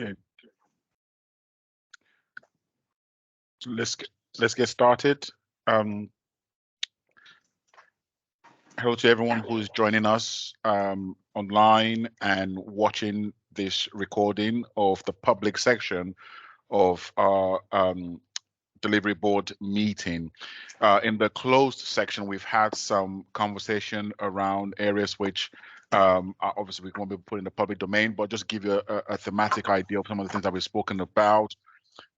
Okay. So let's get started. Hello to everyone who's joining us online and watching this recording of the public section of our delivery board meeting. In the closed section, we've had some conversation around areas which obviously we won't be put in the public domain, but just give you a thematic idea of some of the things that we've spoken about.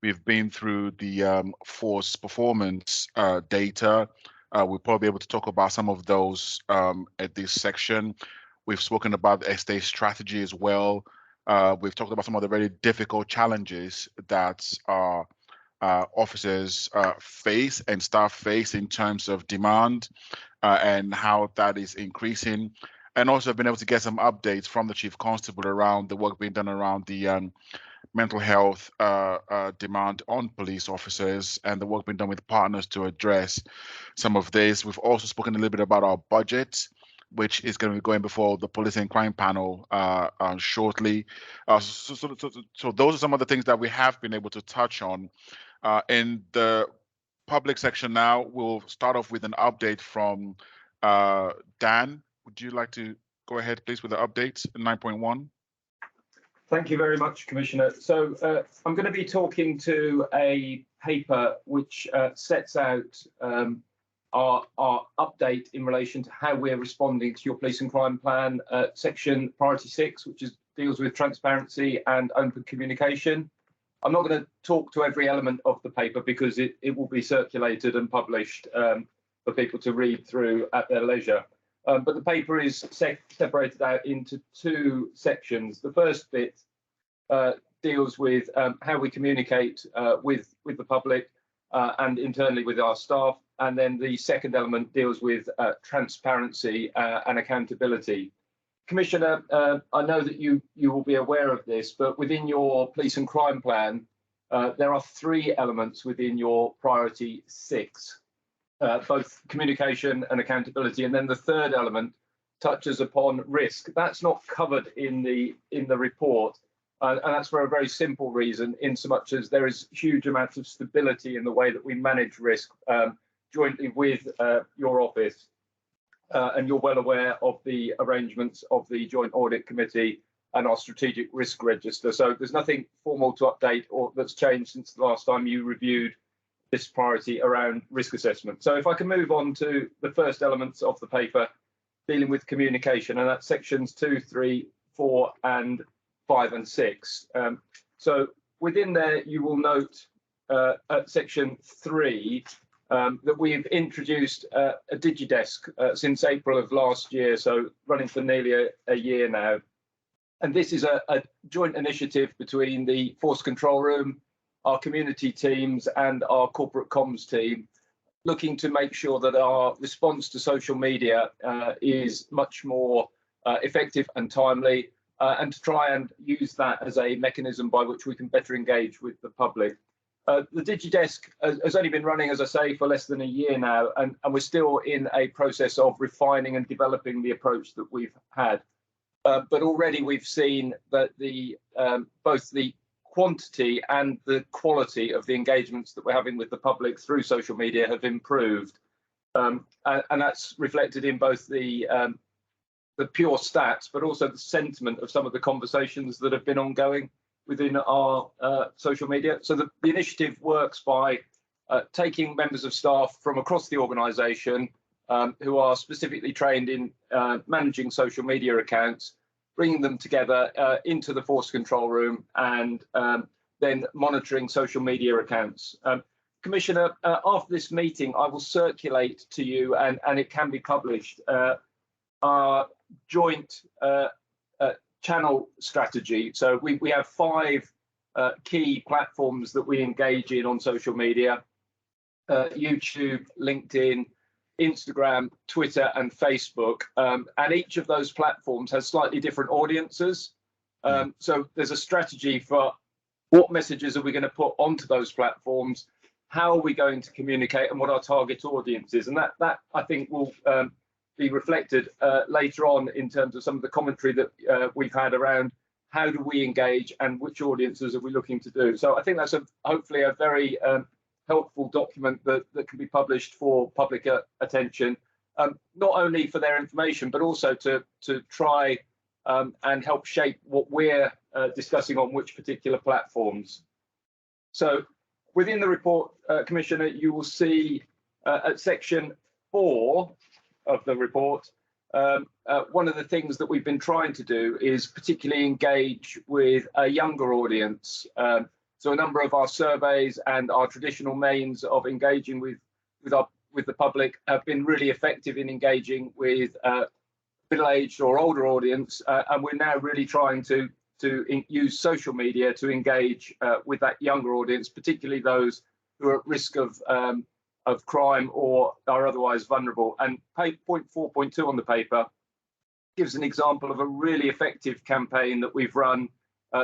We've been through the force performance data. We'll probably be able to talk about some of those at this section. We've spoken about the estate strategy as well. We've talked about some of the very difficult challenges that our officers face and staff face in terms of demand and how that is increasing. And also been able to get some updates from the Chief Constable around the work being done around the mental health demand on police officers and the work being done with partners to address some of this. We've also spoken a little bit about our budget, which is going to be going before the Police and Crime Panel shortly. So those are some of the things that we have been able to touch on. In the public section now, we'll start off with an update from Dan. Would you like to go ahead, please, with the update in 9.1? Thank you very much, Commissioner. So I'm going to be talking to a paper which sets out our update in relation to how we're responding to your police and crime plan, section priority 6, which deals with transparency and open communication. I'm not going to talk to every element of the paper because it will be circulated and published for people to read through at their leisure. But the paper is separated out into two sections. The first bit deals with how we communicate with the public and internally with our staff. And then the second element deals with transparency and accountability. Commissioner, I know that you will be aware of this, but within your police and crime plan, there are 3 elements within your priority 6. Both communication and accountability, and then the third element touches upon risk. That's not covered in the report, and that's for a very simple reason, in so much as there is huge amounts of stability in the way that we manage risk jointly with your office, and you're well aware of the arrangements of the Joint Audit Committee and our strategic risk register. So there's nothing formal to update or that's changed since the last time you reviewed this priority around risk assessment. So if I can move on to the first elements of the paper dealing with communication, and that's sections 2, 3, 4, and 5 and 6. So within there, you will note at section 3 that we've introduced a DigiDesk since April of last year, so running for nearly a year now. And this is a joint initiative between the Force Control Room, our community teams and our corporate comms team, looking to make sure that our response to social media is much more effective and timely, and to try and use that as a mechanism by which we can better engage with the public. The DigiDesk has only been running, as I say, for less than a year now, and we're still in a process of refining and developing the approach that we've had. But already we've seen that both the quantity and the quality of the engagements that we're having with the public through social media have improved, and that's reflected in both the pure stats, but also the sentiment of some of the conversations that have been ongoing within our social media. So the initiative works by taking members of staff from across the organisation who are specifically trained in managing social media accounts, bringing them together into the Force Control Room, and then monitoring social media accounts. Commissioner, after this meeting, I will circulate to you, and it can be published, our joint channel strategy. So we have 5 key platforms that we engage in on social media: YouTube, LinkedIn, Instagram, Twitter, and Facebook. And each of those platforms has slightly different audiences. So there's a strategy for what messages are we going to put onto those platforms, how are we going to communicate, and what our target audience is. And that I think will be reflected later on in terms of some of the commentary that we've had around how do we engage and which audiences are we looking to do. So I think that's hopefully a very helpful document that can be published for public attention, not only for their information, but also to try and help shape what we're discussing on which particular platforms. So within the report, Commissioner, you will see at section 4 of the report, one of the things that we've been trying to do is particularly engage with a younger audience. So a number of our surveys and our traditional means of engaging with the public have been really effective in engaging with middle-aged or older audience, and we're now really trying to use social media to engage with that younger audience, particularly those who are at risk of crime or are otherwise vulnerable. And point 4.2 on the paper gives an example of a really effective campaign that we've run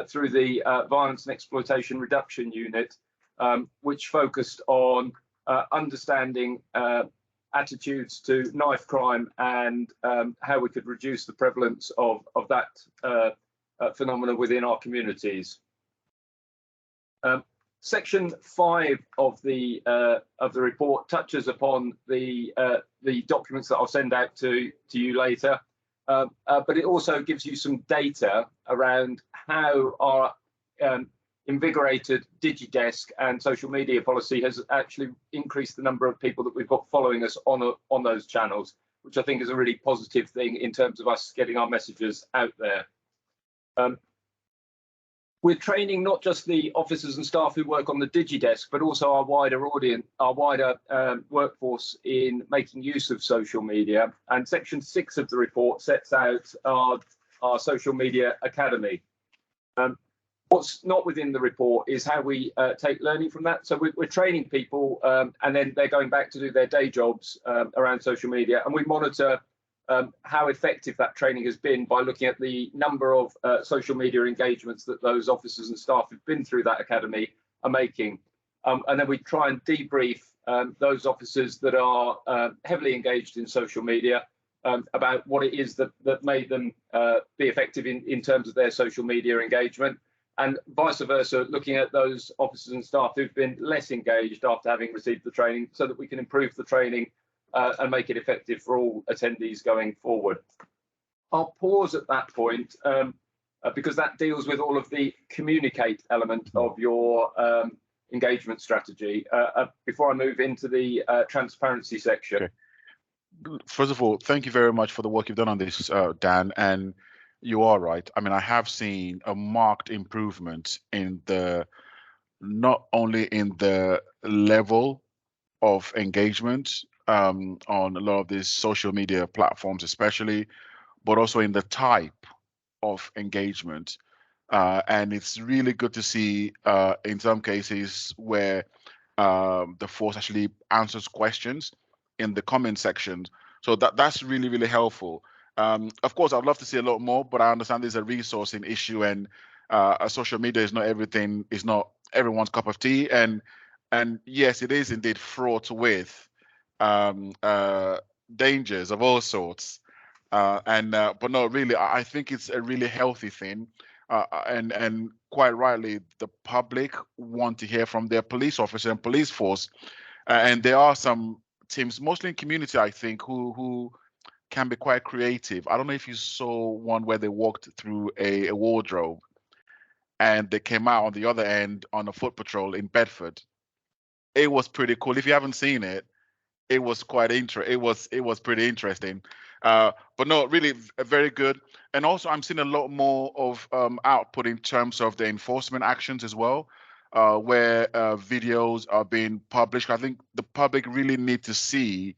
through the Violence and Exploitation Reduction Unit, which focused on understanding attitudes to knife crime and how we could reduce the prevalence of that phenomena within our communities. Section 5 of the report touches upon the documents that I'll send out to you later, but it also gives you some data around how our invigorated DigiDesk and social media policy has actually increased the number of people that we've got following us on those channels, which I think is a really positive thing in terms of us getting our messages out there. We're training not just the officers and staff who work on the DigiDesk, but also our wider audience, our wider workforce in making use of social media. And section 6 of the report sets out our social media academy. What's not within the report is how we take learning from that. So we're training people and then they're going back to do their day jobs around social media, and we monitor how effective that training has been by looking at the number of social media engagements that those officers and staff who've been through that academy are making. And then we try and debrief those officers that are heavily engaged in social media about what it is that made them be effective in terms of their social media engagement, and vice versa, looking at those officers and staff who've been less engaged after having received the training, so that we can improve the training and make it effective for all attendees going forward. I'll pause at that point because that deals with all of the communicate element of your engagement strategy before I move into the transparency section. Okay. First of all, thank you very much for the work you've done on this, Dan. And you are right. I mean, I have seen a marked improvement in not only in the level of engagement on a lot of these social media platforms, especially, but also in the type of engagement. And it's really good to see in some cases where the force actually answers questions in the comment section. So that's really, really helpful. Of course, I'd love to see a lot more, but I understand there's a resourcing issue, and social media is not everything, is not everyone's cup of tea. And yes, it is indeed fraught with dangers of all sorts. But no, really, I think it's a really healthy thing. And quite rightly, the public want to hear from their police officer and police force. And there are some teams, mostly in community, I think, who can be quite creative. I don't know if you saw one where they walked through a wardrobe and they came out on the other end on a foot patrol in Bedford. It was pretty cool. If you haven't seen it, it was quite interesting. It was pretty interesting. But no, really very good. And also, I'm seeing a lot more of output in terms of the enforcement actions as well, where videos are being published. I think the public really need to see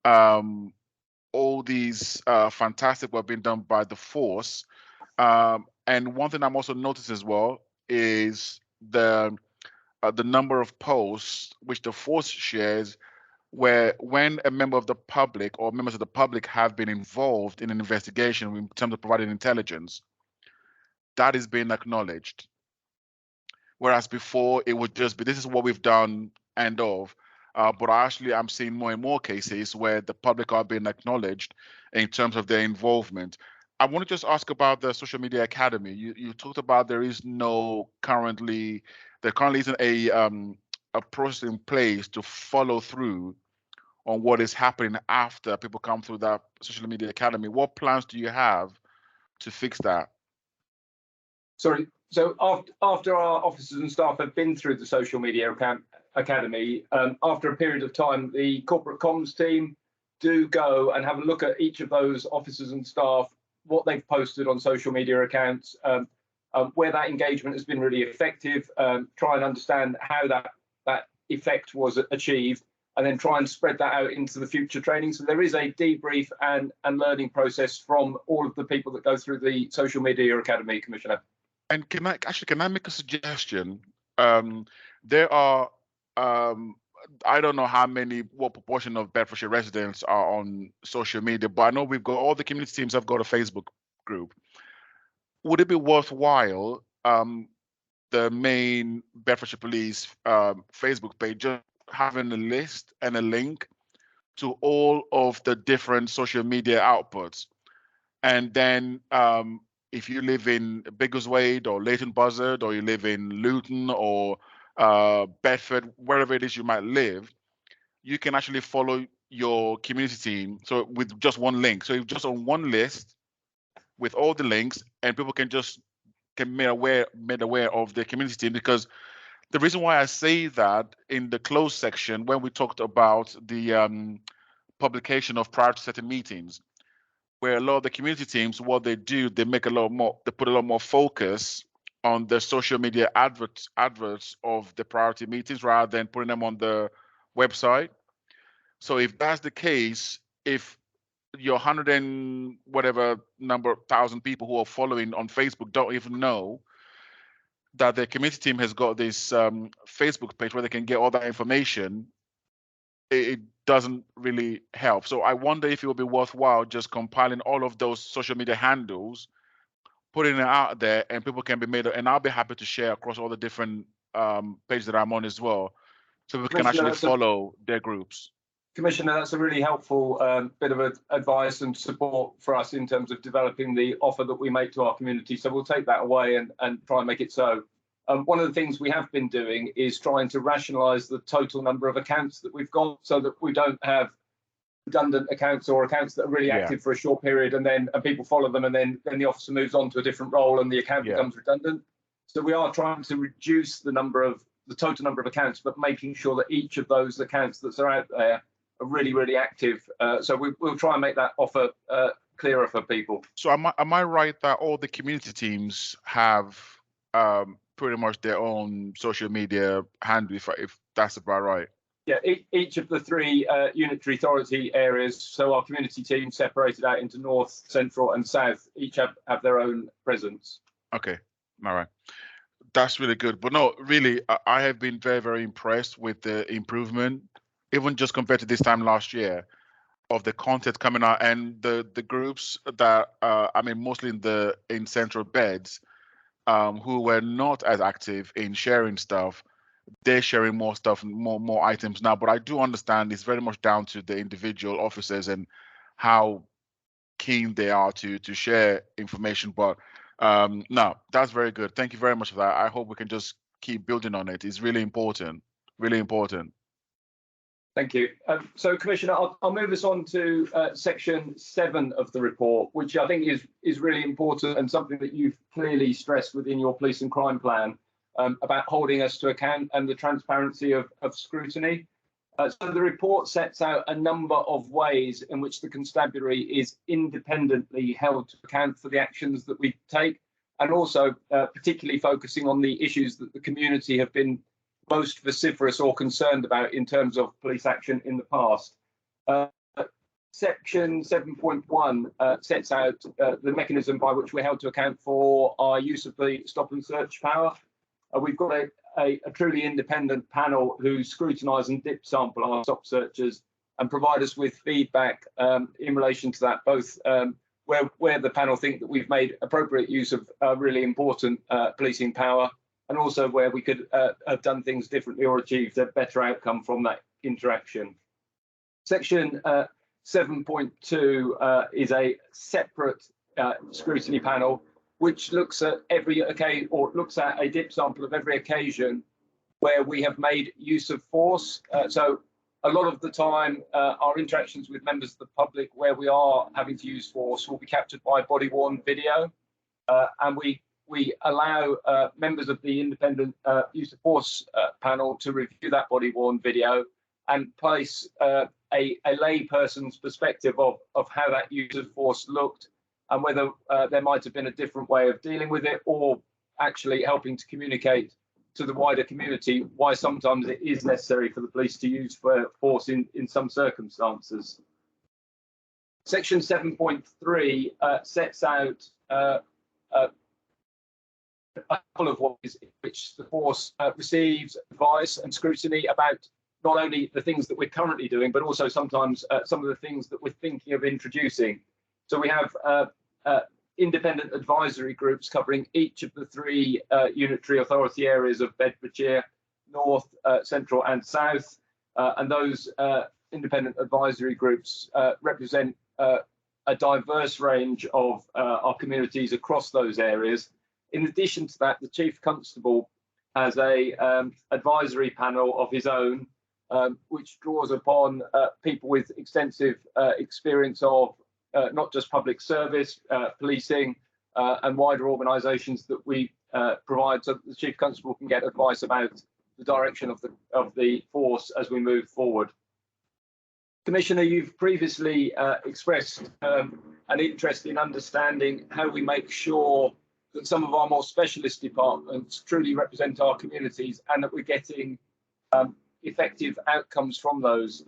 all these fantastic work being done by the force. And one thing I'm also noticing as well is the number of posts which the force shares, where when a member of the public or members of the public have been involved in an investigation in terms of providing intelligence, that is being acknowledged. Whereas before it would just be, this is what we've done, end of. But I'm seeing more and more cases where the public are being acknowledged in terms of their involvement. I want to just ask about the Social Media Academy. You talked about there currently isn't a process in place to follow through on what is happening after people come through that Social Media Academy. What plans do you have to fix that? Sorry. So after our officers and staff have been through the Social Media Academy, after a period of time, the corporate comms team do go and have a look at each of those officers and staff, what they've posted on social media accounts, where that engagement has been really effective, try and understand how that effect was achieved, and then try and spread that out into the future training. So there is a debrief and learning process from all of the people that go through the Social Media Academy, Commissioner. And can I make a suggestion? There are I don't know what proportion of Bedfordshire residents are on social media, but I know we've got all the community teams have got a Facebook group. Would it be worthwhile the main Bedfordshire Police Facebook page just having a list and a link to all of the different social media outputs, and then if you live in Biggleswade or Leighton Buzzard, or you live in Luton or Bedford, wherever it is you might live, you can actually follow your community team. So with just one link, so you're just on one list with all the links, and people can made aware of the community team. Because the reason why I say that in the closed section, when we talked about the publication of prior to setting meetings, where a lot of the community teams, what they do, they put a lot more focus on the social media adverts of the priority meetings rather than putting them on the website. So if that's the case, if your 100 and whatever number thousand people who are following on Facebook don't even know that the community team has got this Facebook page where they can get all that information, it doesn't really help. So I wonder if it would be worthwhile just compiling all of those social media handles, putting it out there, and people can be made. And I'll be happy to share across all the different pages that I'm on as well, so we can actually follow their groups. Commissioner, that's a really helpful bit of advice and support for us in terms of developing the offer that we make to our community. So we'll take that away and try and make it so. One of the things we have been doing is trying to rationalise the total number of accounts that we've got, so that we don't have redundant accounts or accounts that are really active for a short period, and people follow them, and then the officer moves on to a different role and the account becomes redundant. So we are trying to reduce the total number of accounts, but making sure that each of those accounts that are out there are really, really active. So we'll try and make that offer clearer for people. So am I right that all the community teams have pretty much their own social media handle, if that's about right? Yeah, each of the three unitary authority areas, so our community teams separated out into North, Central and South, each have their own presence. Okay, all right. That's really good. But no, really, I have been very, very impressed with the improvement, even just compared to this time last year, of the content coming out, and the groups that mostly in Central Beds, who were not as active in sharing stuff, they're sharing more stuff, more items now. But I do understand it's very much down to the individual officers and how keen they are to share information. But no, that's very good. Thank you very much for that. I hope we can just keep building on it. It's really important, really important. Thank you. So, Commissioner, I'll move us on to section 7 of the report, which I think is really important and something that you've clearly stressed within your police and crime plan, about holding us to account and the transparency of scrutiny. So the report sets out a number of ways in which the constabulary is independently held to account for the actions that we take, and also particularly focusing on the issues that the community have been most vociferous or concerned about in terms of police action in the past. Section 7.1 sets out the mechanism by which we're held to account for our use of the stop and search power. We've got a truly independent panel who scrutinise and dip sample our stop searches and provide us with feedback in relation to that, both where the panel think that we've made appropriate use of really important policing power, and also where we could have done things differently or achieved a better outcome from that interaction. Section 7.2 is a separate scrutiny panel, which looks at looks at a dip sample of every occasion where we have made use of force. So a lot of the time, our interactions with members of the public where we are having to use force will be captured by body-worn video, and we allow members of the independent use of force panel to review that body-worn video and place a lay person's perspective of how that use of force looked and whether there might have been a different way of dealing with it, or actually helping to communicate to the wider community why sometimes it is necessary for the police to use force in some circumstances. Section 7.3 sets out a couple of ways in which the force receives advice and scrutiny about not only the things that we're currently doing, but also sometimes some of the things that we're thinking of introducing. So we have independent advisory groups covering each of the three unitary authority areas of Bedfordshire, North, Central and South. And those independent advisory groups represent a diverse range of our communities across those areas. In addition to that, the Chief Constable has a advisory panel of his own, which draws upon people with extensive experience of not just public service, policing, and wider organisations that we provide, so that the Chief Constable can get advice about the direction of the force as we move forward. Commissioner, you've previously expressed an interest in understanding how we make sure that some of our more specialist departments truly represent our communities and that we're getting effective outcomes from those.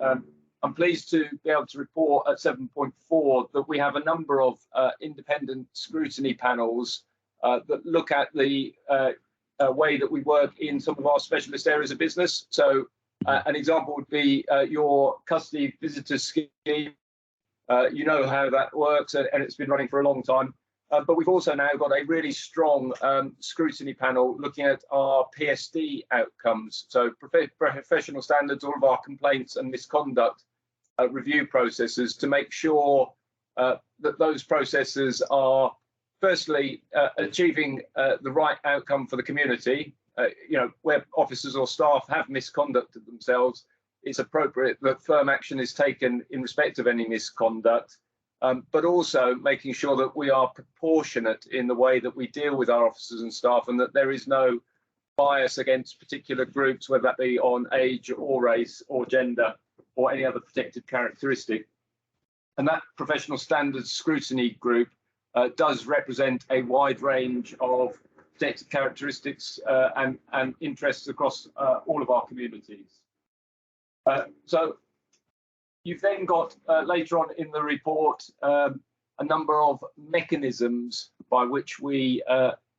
I'm pleased to be able to report at 7.4 that we have a number of independent scrutiny panels that look at the way that we work in some of our specialist areas of business. So an example would be your custody visitor scheme. You know how that works, and it's been running for a long time. But we've also now got a really strong scrutiny panel looking at our PSD outcomes. So professional standards, all of our complaints and misconduct review processes, to make sure that those processes are firstly achieving the right outcome for the community. Where officers or staff have misconducted themselves, it's appropriate that firm action is taken in respect of any misconduct, but also making sure that we are proportionate in the way that we deal with our officers and staff, and that there is no bias against particular groups, whether that be on age or race or gender or any other protected characteristic. And that professional standards scrutiny group does represent a wide range of protected characteristics and interests across all of our communities. So you've then got later on in the report a number of mechanisms by which we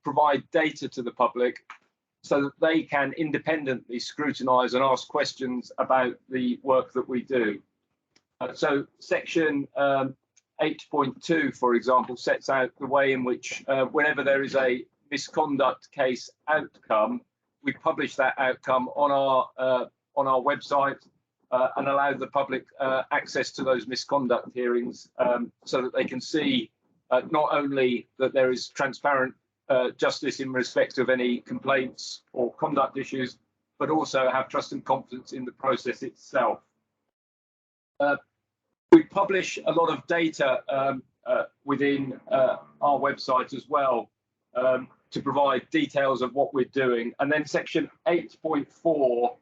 provide data to the public so that they can independently scrutinise and ask questions about the work that we do. So section 8.2, for example, sets out the way in which whenever there is a misconduct case outcome, we publish that outcome on our website and allow the public access to those misconduct hearings so that they can see not only that there is transparent justice in respect of any complaints or conduct issues, but also have trust and confidence in the process itself. We publish a lot of data within our website as well to provide details of what we're doing. And then section 8.4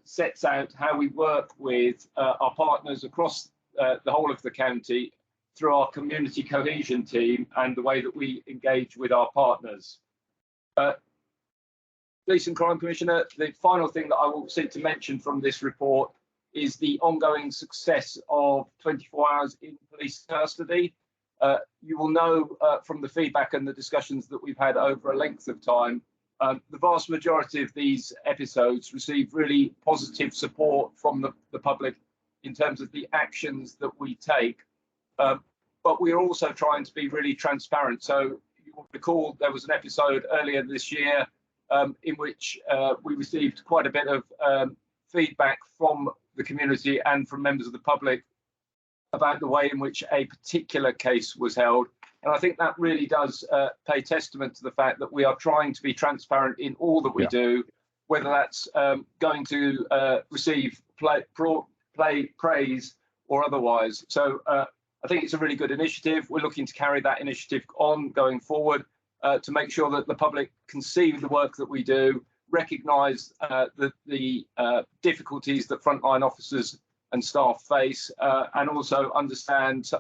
sets out how we work with our partners across the whole of the county through our community cohesion team and the way that we engage with our partners. Police and Crime Commissioner, the final thing that I will seek to mention from this report is the ongoing success of 24 hours in police custody. You will know from the feedback and the discussions that we've had over a length of time, the vast majority of these episodes receive really positive support from the public in terms of the actions that we take. But we're also trying to be really transparent. So you will recall there was an episode earlier this year in which we received quite a bit of feedback from the community and from members of the public about the way in which a particular case was held. And I think that really does pay testament to the fact that we are trying to be transparent in all that we do, whether that's going to receive praise or otherwise. So I think it's a really good initiative. We're looking to carry that initiative on going forward to make sure that the public can see the work that we do, recognise the difficulties that frontline officers and staff face, and also understand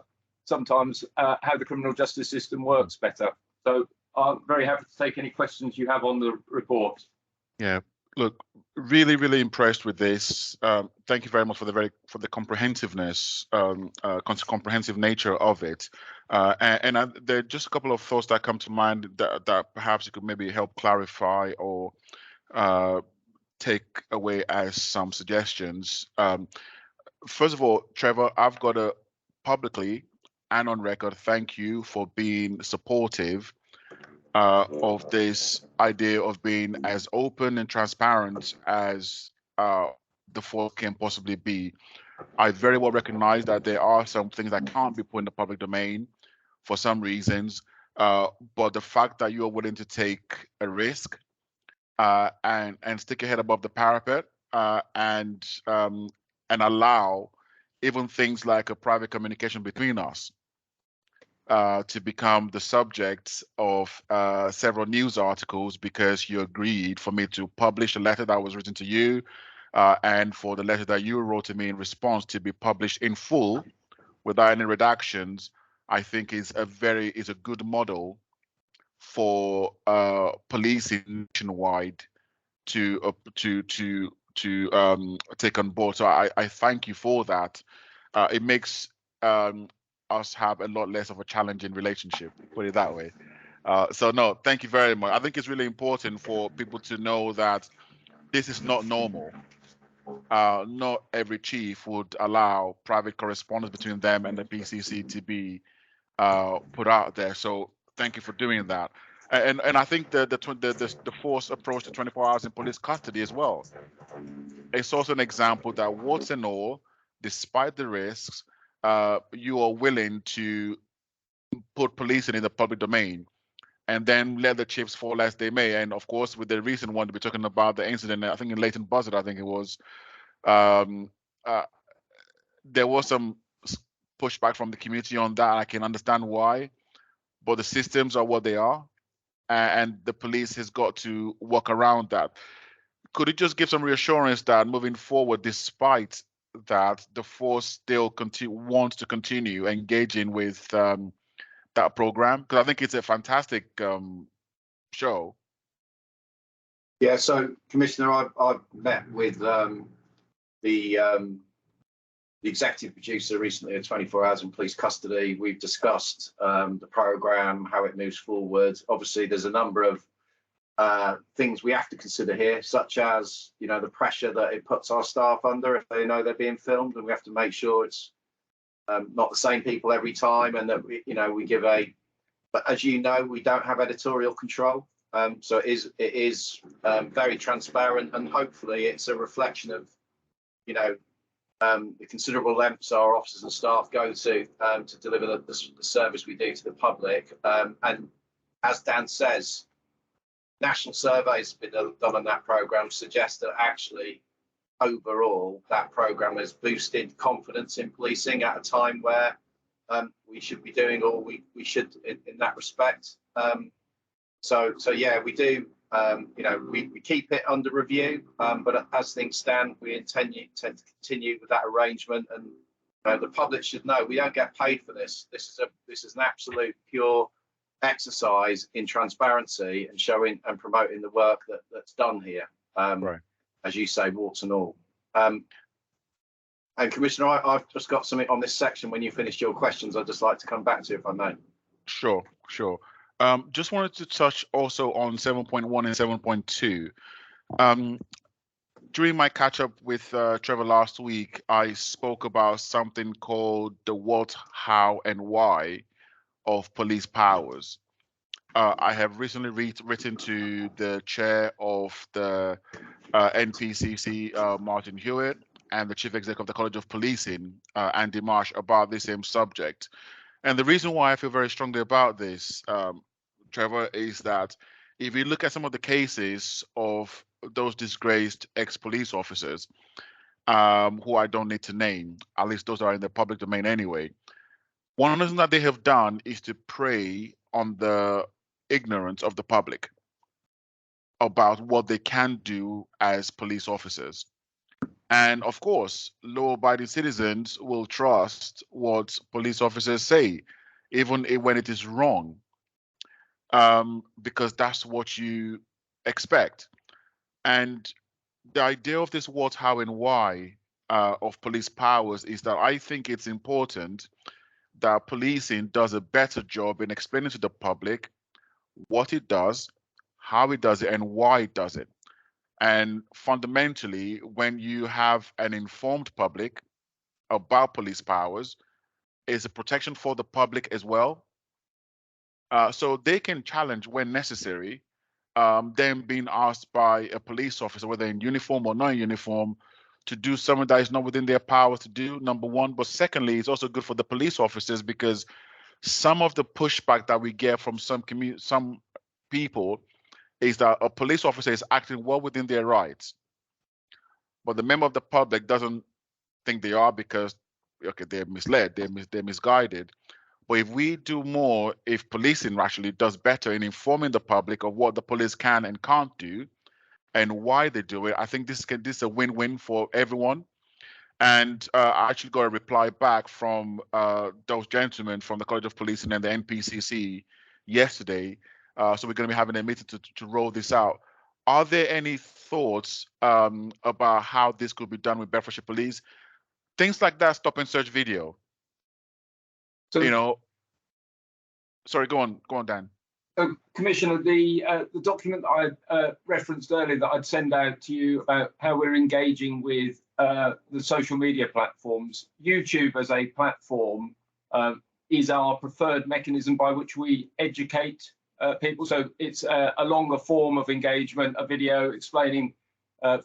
sometimes how the criminal justice system works better. So I'm very happy to take any questions you have on the report. Yeah, look, really impressed with this. Thank you very much for the comprehensiveness, comprehensive nature of it. And there are just a couple of thoughts that come to mind that perhaps you could maybe help clarify or take away as some suggestions. First of all, Trevor, I've got to publicly and on record thank you for being supportive of this idea of being as open and transparent as the force can possibly be. I very well recognize that there are some things that can't be put in the public domain for some reasons, but the fact that you are willing to take a risk and stick your head above the parapet and allow even things like a private communication between us to become the subject of several news articles because you agreed for me to publish a letter that was written to you and for the letter that you wrote to me in response to be published in full without any redactions, I think is a good model for policing nationwide to take on board. So I thank you for that. It makes us have a lot less of a challenging relationship, put it that way. So no, thank you very much. I think it's really important for people to know that this is not normal. Not every chief would allow private correspondence between them and the PCC to be put out there. So thank you for doing that. And I think the forced approach to 24 hours in police custody as well. It's also an example that warts and all, despite the risks, you are willing to put policing in the public domain and then let the chips fall as they may. And of course, with the recent one, we're talking about the incident, I think in Leighton Buzzard, I think it was, there was some pushback from the community on that. I can understand why, but the systems are what they are, and the police has got to work around that. Could you just give some reassurance that moving forward, despite that, the force still wants to continue engaging with that program? Because I think it's a fantastic show. Yeah, so Commissioner, I've met with the executive producer recently of 24 Hours in Police Custody. We've discussed the program, how it moves forward. Obviously, there's a number of things we have to consider here, such as, you know, the pressure that it puts our staff under if they know they're being filmed, and we have to make sure it's not the same people every time, and that we give a. But as you know, we don't have editorial control, so it is very transparent, and hopefully it's a reflection of, the considerable lengths our officers and staff go to deliver the service we do to the public. And as Dan says, national surveys have been done on that program suggest that actually overall that program has boosted confidence in policing at a time where we should be doing all we should in that respect. So yeah, we do. We keep it under review, but as things stand, we intend to continue with that arrangement. And the public should know we don't get paid for this. This is an absolute pure exercise in transparency and showing and promoting the work that's done here. Right. As you say, warts and all. And Commissioner, I've just got something on this section. When you finished your questions, I'd just like to come back to, if I may. Sure. Just wanted to touch also on 7.1 and 7.2. During my catch up with Trevor last week, I spoke about something called the what, how, and why of police powers. I have recently written to the chair of the NPCC, Martin Hewitt, and the chief executive of the College of Policing, Andy Marsh, about this same subject. And the reason why I feel very strongly about this, Trevor, is that if you look at some of the cases of those disgraced ex-police officers, who I don't need to name, at least those are in the public domain anyway, one of the things that they have done is to prey on the ignorance of the public about what they can do as police officers. And of course, law-abiding citizens will trust what police officers say, even when it is wrong, because that's what you expect. And the idea of this what, how, and why of police powers is that I think it's important that policing does a better job in explaining to the public what it does, how it does it, and why it does it. And fundamentally, when you have an informed public about police powers, it's a protection for the public as well. So they can challenge when necessary, them being asked by a police officer, whether in uniform or not in uniform, to do something that is not within their power to do, number one. But secondly, it's also good for the police officers because some of the pushback that we get from some people is that a police officer is acting well within their rights, but the member of the public doesn't think they are because, okay, they're misled, they're misguided. But if we do more, if policing actually does better in informing the public of what the police can and can't do and why they do it, I think this is a win-win for everyone. And I actually got a reply back from those gentlemen from the College of Policing and the NPCC yesterday. So we're going to be having a meeting to roll this out. Are there any thoughts about how this could be done with Bedfordshire Police? Things like that, stop and search video. So, you know, sorry, go on, Dan. Commissioner, the document I referenced earlier that I'd send out to you about how we're engaging with the social media platforms. YouTube as a platform is our preferred mechanism by which we educate people. So it's a longer form of engagement, a video explaining,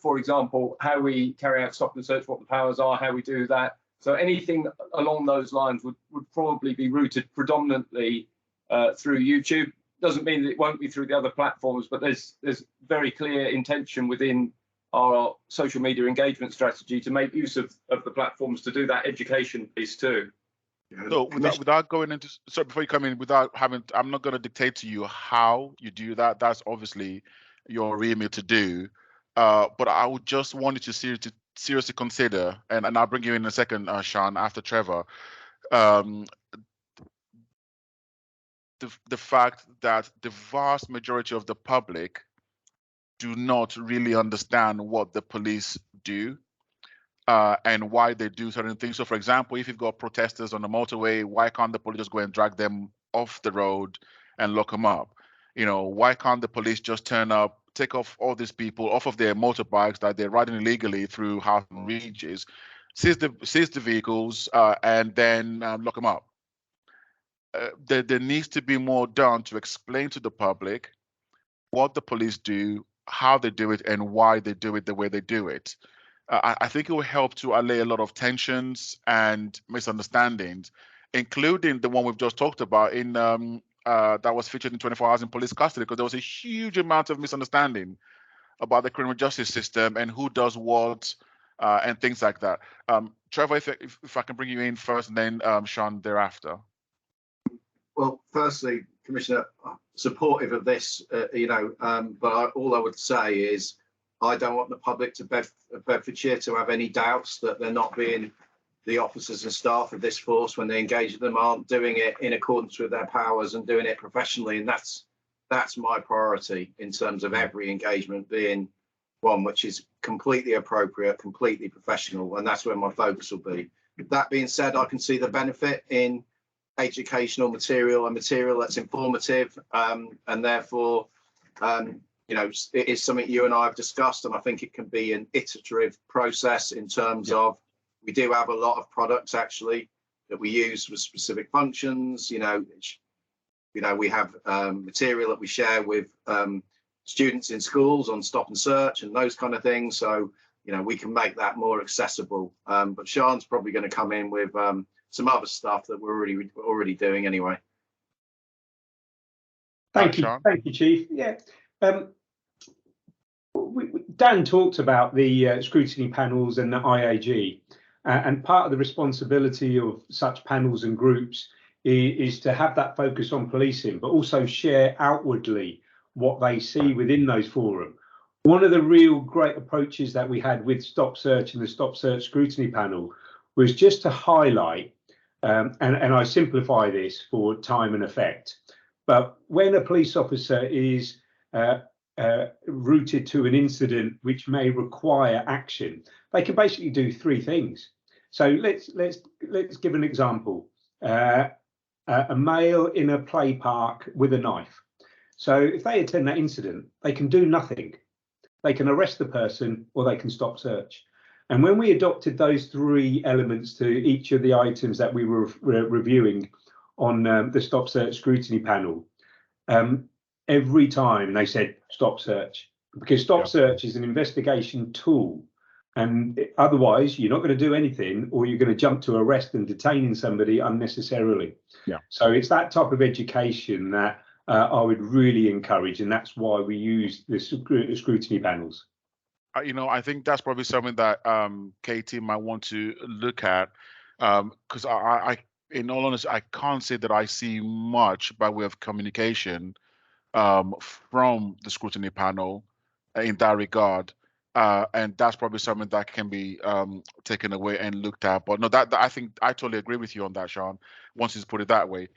for example, how we carry out stop and search, what the powers are, how we do that. So anything along those lines would probably be routed predominantly through YouTube. Doesn't mean that it won't be through the other platforms, but there's very clear intention within our social media engagement strategy to make use of the platforms to do that education piece too. So without going into, so before you come in, I'm not going to dictate to you how you do that. That's obviously your remit to do. But I would just want you to seriously consider, and I'll bring you in a second, Sean, after Trevor, the fact that the vast majority of the public do not really understand what the police do and why they do certain things. So, for example, if you've got protesters on the motorway, why can't the police just go and drag them off the road and lock them up? You know, why can't the police just turn up, take off all these people off of their motorbikes that they're riding illegally through house and reaches, seize the vehicles, and then lock them up? There needs to be more done to explain to the public what the police do, how they do it, and why they do it the way they do it. I think it will help to allay a lot of tensions and misunderstandings, including the one we've just talked about in that was featured in 24 Hours in Police Custody, because there was a huge amount of misunderstanding about the criminal justice system and who does what and things like that. Trevor, if I can bring you in first, and then Sean thereafter. Well, firstly, Commissioner, supportive of this, but all I would say is I don't want the public to Bedfordshire to have any doubts that they're not being, the officers and staff of this force, when they engage with them, aren't doing it in accordance with their powers and doing it professionally. And that's my priority in terms of every engagement being one which is completely appropriate, completely professional, and that's where my focus will be. That being said, I can see the benefit in educational material and material that's informative, and therefore, it is something you and I have discussed, and I think it can be an iterative process in terms of, we do have a lot of products actually that we use for specific functions. We have material that we share with students in schools on stop and search and those kind of things. So, we can make that more accessible. But Sean's probably going to come in with some other stuff that we're already doing anyway. Thank you, Chief. Yeah, Dan talked about the scrutiny panels and the IAG, and part of the responsibility of such panels and groups is to have that focus on policing, but also share outwardly what they see within those forums. One of the real great approaches that we had with Stop Search and the Stop Search scrutiny panel was just to highlight, and I simplify this for time and effect, but when a police officer is routed to an incident which may require action, they can basically do three things. So let's give an example. A male in a play park with a knife. So if they attend that incident, they can do nothing. They can arrest the person or they can stop search. And when we adopted those three elements to each of the items that we were reviewing on the Stop Search scrutiny panel, every time they said stop search, because stop search is an investigation tool, and otherwise you're not going to do anything, or you're going to jump to arrest and detaining somebody unnecessarily. So it's that type of education that I would really encourage, and that's why we use the scrutiny panels. I think that's probably something that Katie might want to look at, because I in all honesty, I can't say that I see much by way of communication from the scrutiny panel in that regard, and that's probably something that can be taken away and looked at. But no, that I think I totally agree with you on that, Sean. Once you put it that way.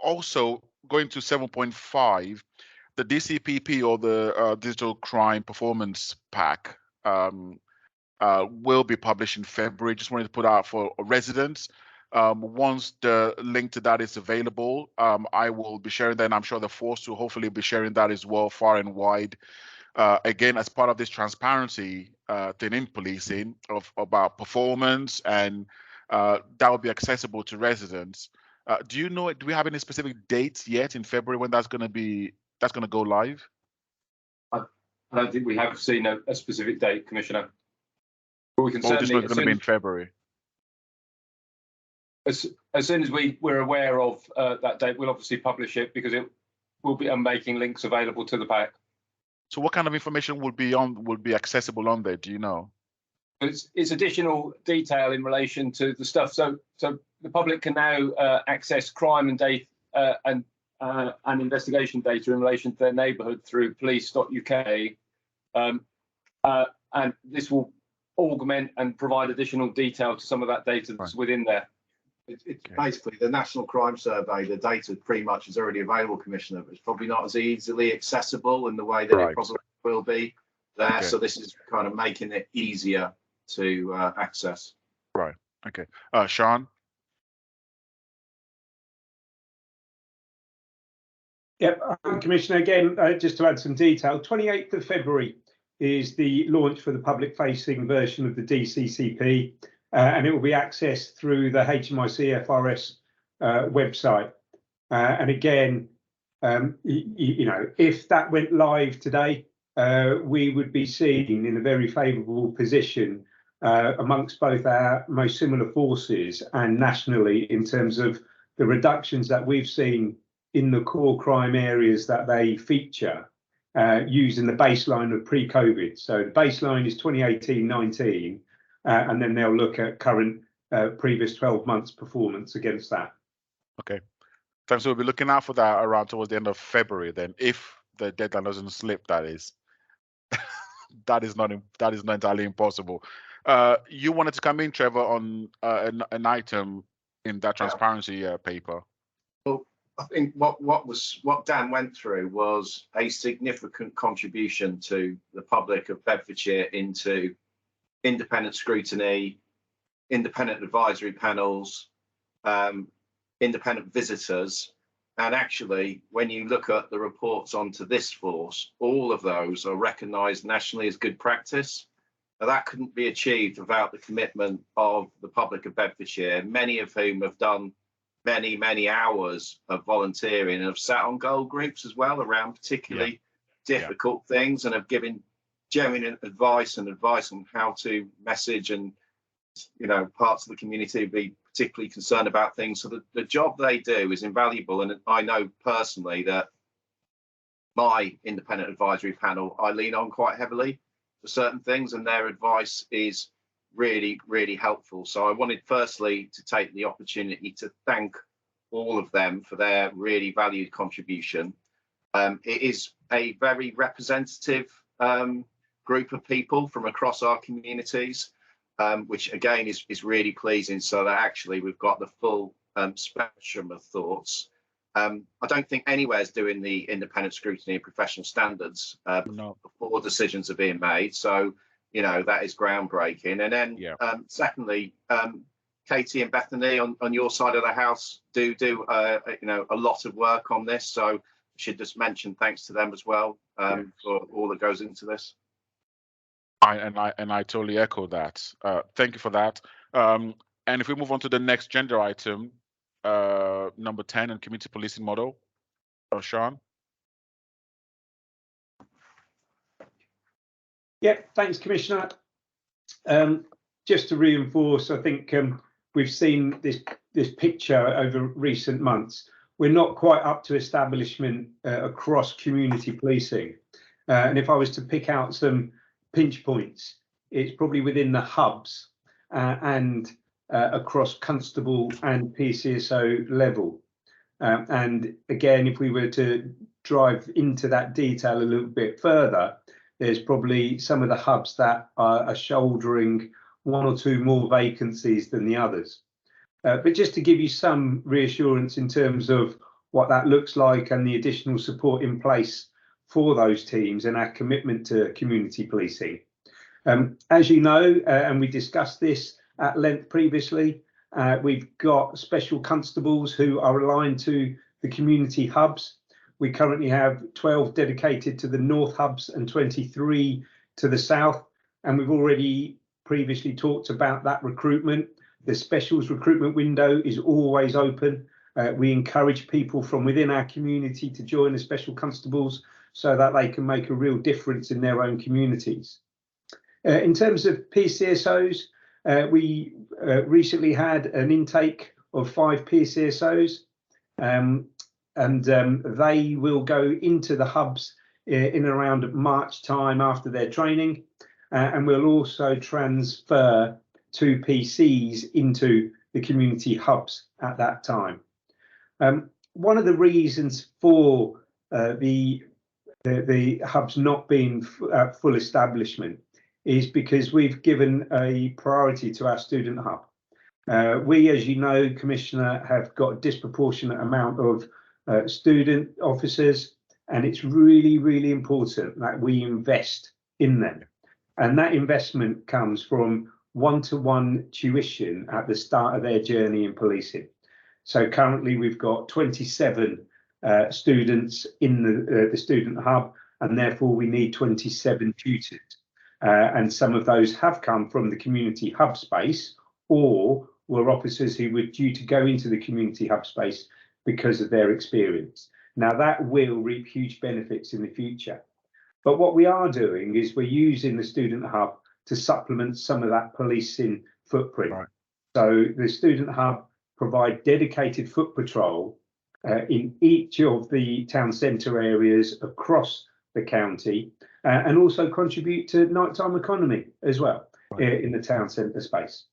Also, going to 7.5, the DCPP, or the Digital Crime Performance Pack, will be published in February. Just wanted to put out for residents. Once the link to that is available, I will be sharing that, and I'm sure the force will hopefully be sharing that as well, far and wide. Again, as part of this transparency thing in policing about performance, and that will be accessible to residents. Do we have any specific dates yet in February when that's going to go live? I don't think we have seen a specific date, Commissioner. But we can certainly. This one's going to be in February. As soon as we're aware of that date, we'll obviously publish it, because it will be making links available to the pack. So what kind of information would be accessible on there? Do you know? It's additional detail in relation to the stuff. So the public can now access crime and data and investigation data in relation to their neighbourhood through police.uk, and this will augment and provide additional detail to some of that data that's within there. It's basically the National Crime Survey. The data pretty much is already available, Commissioner, but it's probably not as easily accessible in the way that it probably will be there. So this is kind of making it easier to access. Right. Okay. Sean? Yep, Commissioner, again, just to add some detail, 28th of February is the launch for the public-facing version of the DCCP, and it will be accessed through the HMIC FRS website. And again, if that went live today, we would be seen in a very favourable position amongst both our most similar forces and nationally, in terms of the reductions that we've seen in the core crime areas that they feature, using the baseline of pre-COVID. So the baseline is 2018-19, and then they'll look at current previous 12 months performance against that. Okay. So we'll be looking out for that around towards the end of February then, if the deadline doesn't slip, that is. that is not entirely impossible. You wanted to come in, Trevor, on an item in that transparency paper. Well, I think what Dan went through was a significant contribution to the public of Bedfordshire into independent scrutiny, independent advisory panels, independent visitors. And actually, when you look at the reports onto this force, all of those are recognised nationally as good practice. Now, that couldn't be achieved without the commitment of the public of Bedfordshire, many of whom have done many hours of volunteering and have sat on goal groups as well around particularly difficult things, and have given genuine advice on how to message and parts of the community be particularly concerned about things. So the job they do is invaluable. And I know personally that my independent advisory panel, I lean on quite heavily for certain things, and their advice is really, really helpful. So I wanted firstly to take the opportunity to thank all of them for their really valued contribution. It is a very representative group of people from across our communities, which again is really pleasing, so that actually we've got the full spectrum of thoughts. I don't think anywhere's doing the independent scrutiny and professional standards before decisions are being made. So, that is groundbreaking. And then secondly, Katie and Bethany on your side of the house do a lot of work on this. So I should just mention thanks to them as well for all that goes into this. I totally echo that. Thank you for that. And if we move on to the next gender item, number 10, and community policing model, Sean. Yeah, thanks, Commissioner. Just to reinforce, I think we've seen this picture over recent months. We're not quite up to establishment across community policing. And if I was to pick out some pinch points, it's probably within the hubs and across constable and PCSO level. And again, if we were to drive into that detail a little bit further, there's probably some of the hubs that are shouldering one or two more vacancies than the others. But just to give you some reassurance in terms of what that looks like and the additional support in place for those teams and our commitment to community policing. As you know, and we discussed this at length previously, we've got special constables who are aligned to the community hubs. We currently have 12 dedicated to the north hubs and 23 to the south. And we've already previously talked about that recruitment. The specials recruitment window is always open. We encourage people from within our community to join the special constables so that they can make a real difference in their own communities. In terms of PCSOs, we recently had an intake of 5 PCSOs, and they will go into the hubs in around March time after their training, and we'll also transfer 2 PCs into the community hubs at that time. One of the reasons for the hubs not being full establishment is because we've given a priority to our student hub. We, as you know, Commissioner, have got a disproportionate amount of student officers, and it's really, really important that we invest in them. And that investment comes from one-to-one tuition at the start of their journey in policing. So currently we've got 27 students in the student hub, and therefore we need 27 tutors. And some of those have come from the community hub space, or were officers who were due to go into the community hub space because of their experience. Now that will reap huge benefits in the future. But what we are doing is we're using the student hub to supplement some of that policing footprint. Right. So the student hub provide dedicated foot patrol in each of the town centre areas across the county, and also contribute to nighttime economy as well, right, in the town centre space.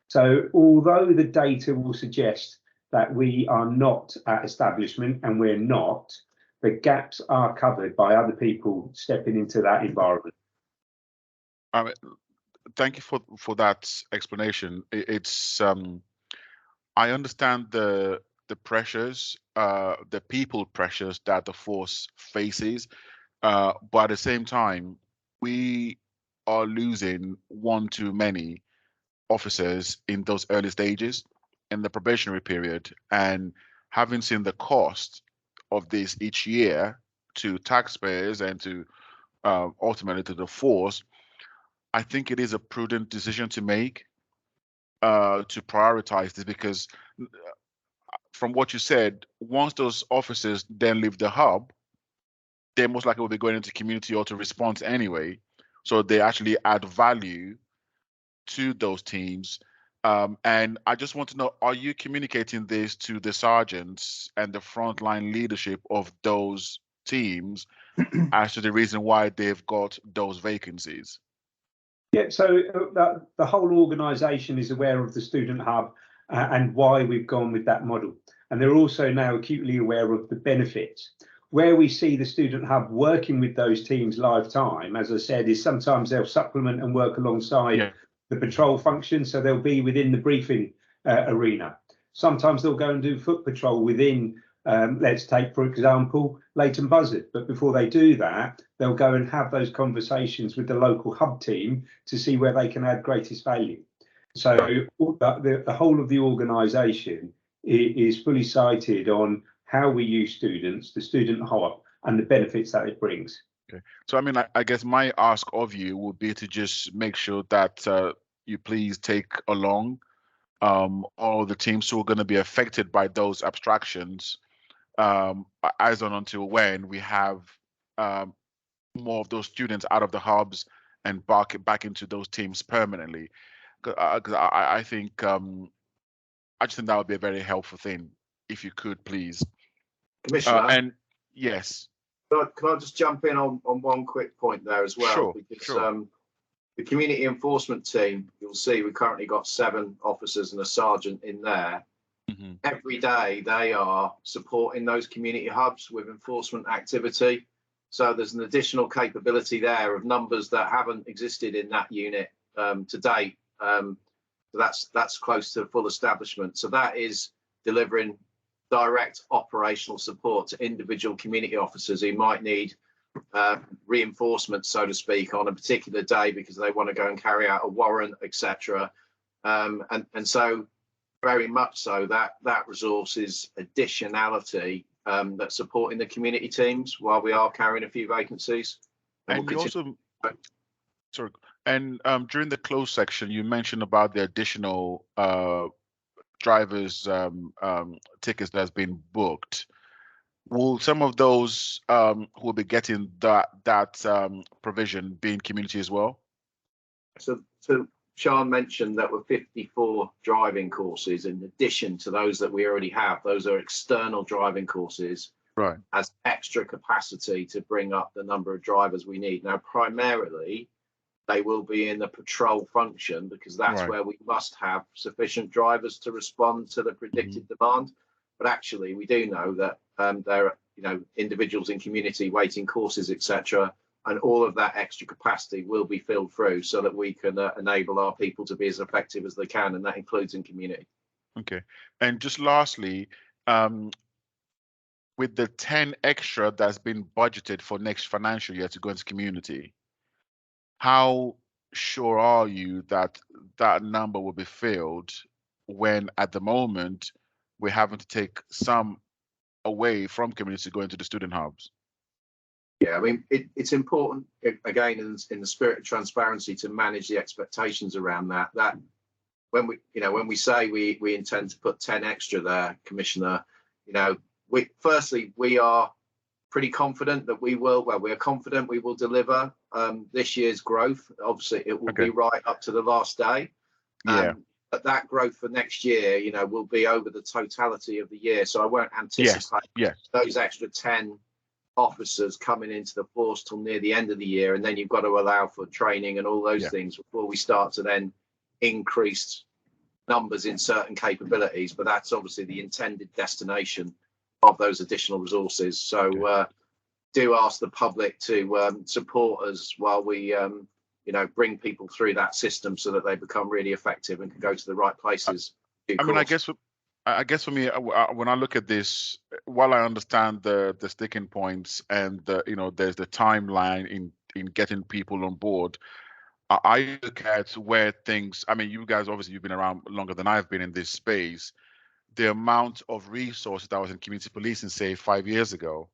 So although the data will suggest that we are not at establishment, and we're not, the gaps are covered by other people stepping into that environment. Thank you for that explanation. It's I understand the pressures, the people pressures that the force faces, but at the same time, we are losing one too many officers in those early stages in the probationary period, and having seen the cost of this each year to taxpayers and to ultimately to the force, I think it is a prudent decision to make to prioritize this, because from what you said, once those officers then leave the hub, they most likely will be going into community or to response anyway. So they actually add value to those teams. And I just want to know, are you communicating this to the sergeants and the frontline leadership of those teams as to the reason why they've got those vacancies? Yeah, so the whole organisation is aware of the Student Hub and why we've gone with that model. And they're also now acutely aware of the benefits. Where we see the Student Hub working with those teams live time, as I said, is sometimes they'll supplement and work alongside the patrol function. So they'll be within the briefing arena. Sometimes they'll go and do foot patrol within, let's take, for example, Leighton Buzzard. But before they do that, they'll go and have those conversations with the local hub team to see where they can add greatest value. So the whole of the organisation is fully sighted on how we use students, the Student Hub, and the benefits that it brings. Okay. So, I mean, I guess my ask of you would be to just make sure that you please take along all the teams who are going to be affected by those abstractions, as on until when we have more of those students out of the hubs and back into those teams permanently. Because I think I just think that would be a very helpful thing if you could, please. Commissioner, and yes, can I just jump in on one quick point there as well? Sure, because sure. the community enforcement team, you'll see we've currently got 7 officers and a sergeant in there. Mm-hmm. Every day they are supporting those community hubs with enforcement activity. So there's an additional capability there of numbers that haven't existed in that unit to date. So that's close to full establishment. So that is delivering direct operational support to individual community officers who might need reinforcement, so to speak, on a particular day because they want to go and carry out a warrant, etc. And so very much so that resource is additionality that's supporting the community teams while we are carrying a few vacancies. And you also, sorry, and during the closed section, you mentioned about the additional drivers tickets that's been booked. Will some of those who will be getting that provision be in community as well? So Sean mentioned that were 54 driving courses in addition to those that we already have. Those are external driving courses, right, as extra capacity to bring up the number of drivers we need. Now, primarily, they will be in the patrol function because that's right, where we must have sufficient drivers to respond to the predicted demand. But actually, we do know that there are individuals in community waiting courses, etc. And all of that extra capacity will be filled through so that we can enable our people to be as effective as they can, and that includes in community. Okay. And just lastly, with the 10 extra that's been budgeted for next financial year to go into community, how sure are you that that number will be filled when at the moment we're having to take some away from community to go into the student hubs? Yeah, I mean, it's important, again, in the spirit of transparency, to manage the expectations around that. That when we say we intend to put 10 extra there, Commissioner, we are pretty confident that we're confident we will deliver this year's growth. Obviously, it will be right up to the last day. Yeah. But that growth for next year, will be over the totality of the year. So I won't anticipate those extra 10 officers coming into the force till near the end of the year, and then you've got to allow for training and all those things before we start to then increase numbers in certain capabilities. But that's obviously the intended destination of those additional resources. So do ask the public to support us while we bring people through that system so that they become really effective and can go to the right places. I mean, I guess for me, when I look at this, while I understand the sticking points and there's the timeline in getting people on board, I look at where things. I mean, you guys obviously you've been around longer than I've been in this space. The amount of resources that was in community policing, say 5 years ago,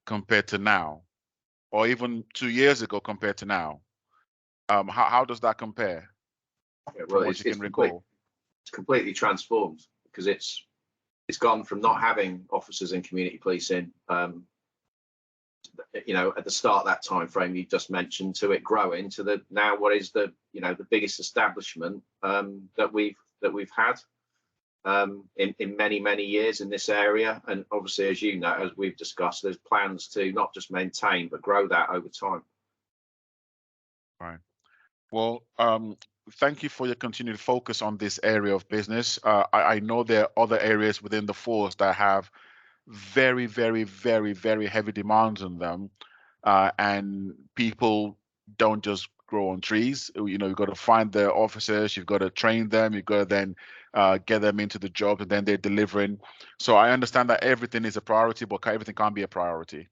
compared to now, or even 2 years ago compared to now, how does that compare? Well, what you can recall? It's completely transformed because it's gone from not having officers in community policing you know, at the start of that time frame you just mentioned, to it growing to the now what is the, you know, the biggest establishment that we've had in many years in this area. And obviously, as you know, as we've discussed, there's plans to not just maintain but grow that over time. Right. Well, thank you for your continued focus on this area of business. I know there are other areas within the force that have very heavy demands on them, and people don't just grow on trees. You know, you've got to find the officers, you've got to train them, you've got to then get them into the job, and then they're delivering. So I understand that everything is a priority, but everything can't be a priority.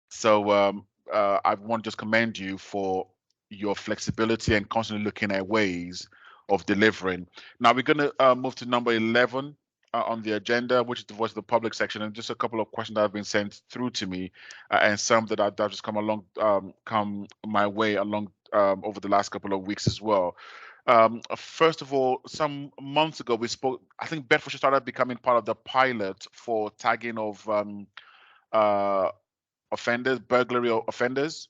So I want to just commend you for your flexibility and constantly looking at ways of delivering. Now we're going to move to number 11 on the agenda, which is the voice of the public section, and just a couple of questions that have been sent through to me, and some that have just come my way along over the last couple of weeks as well. First of all, some months ago we spoke. I think Bedfordshire started becoming part of the pilot for tagging of offenders, burglary offenders.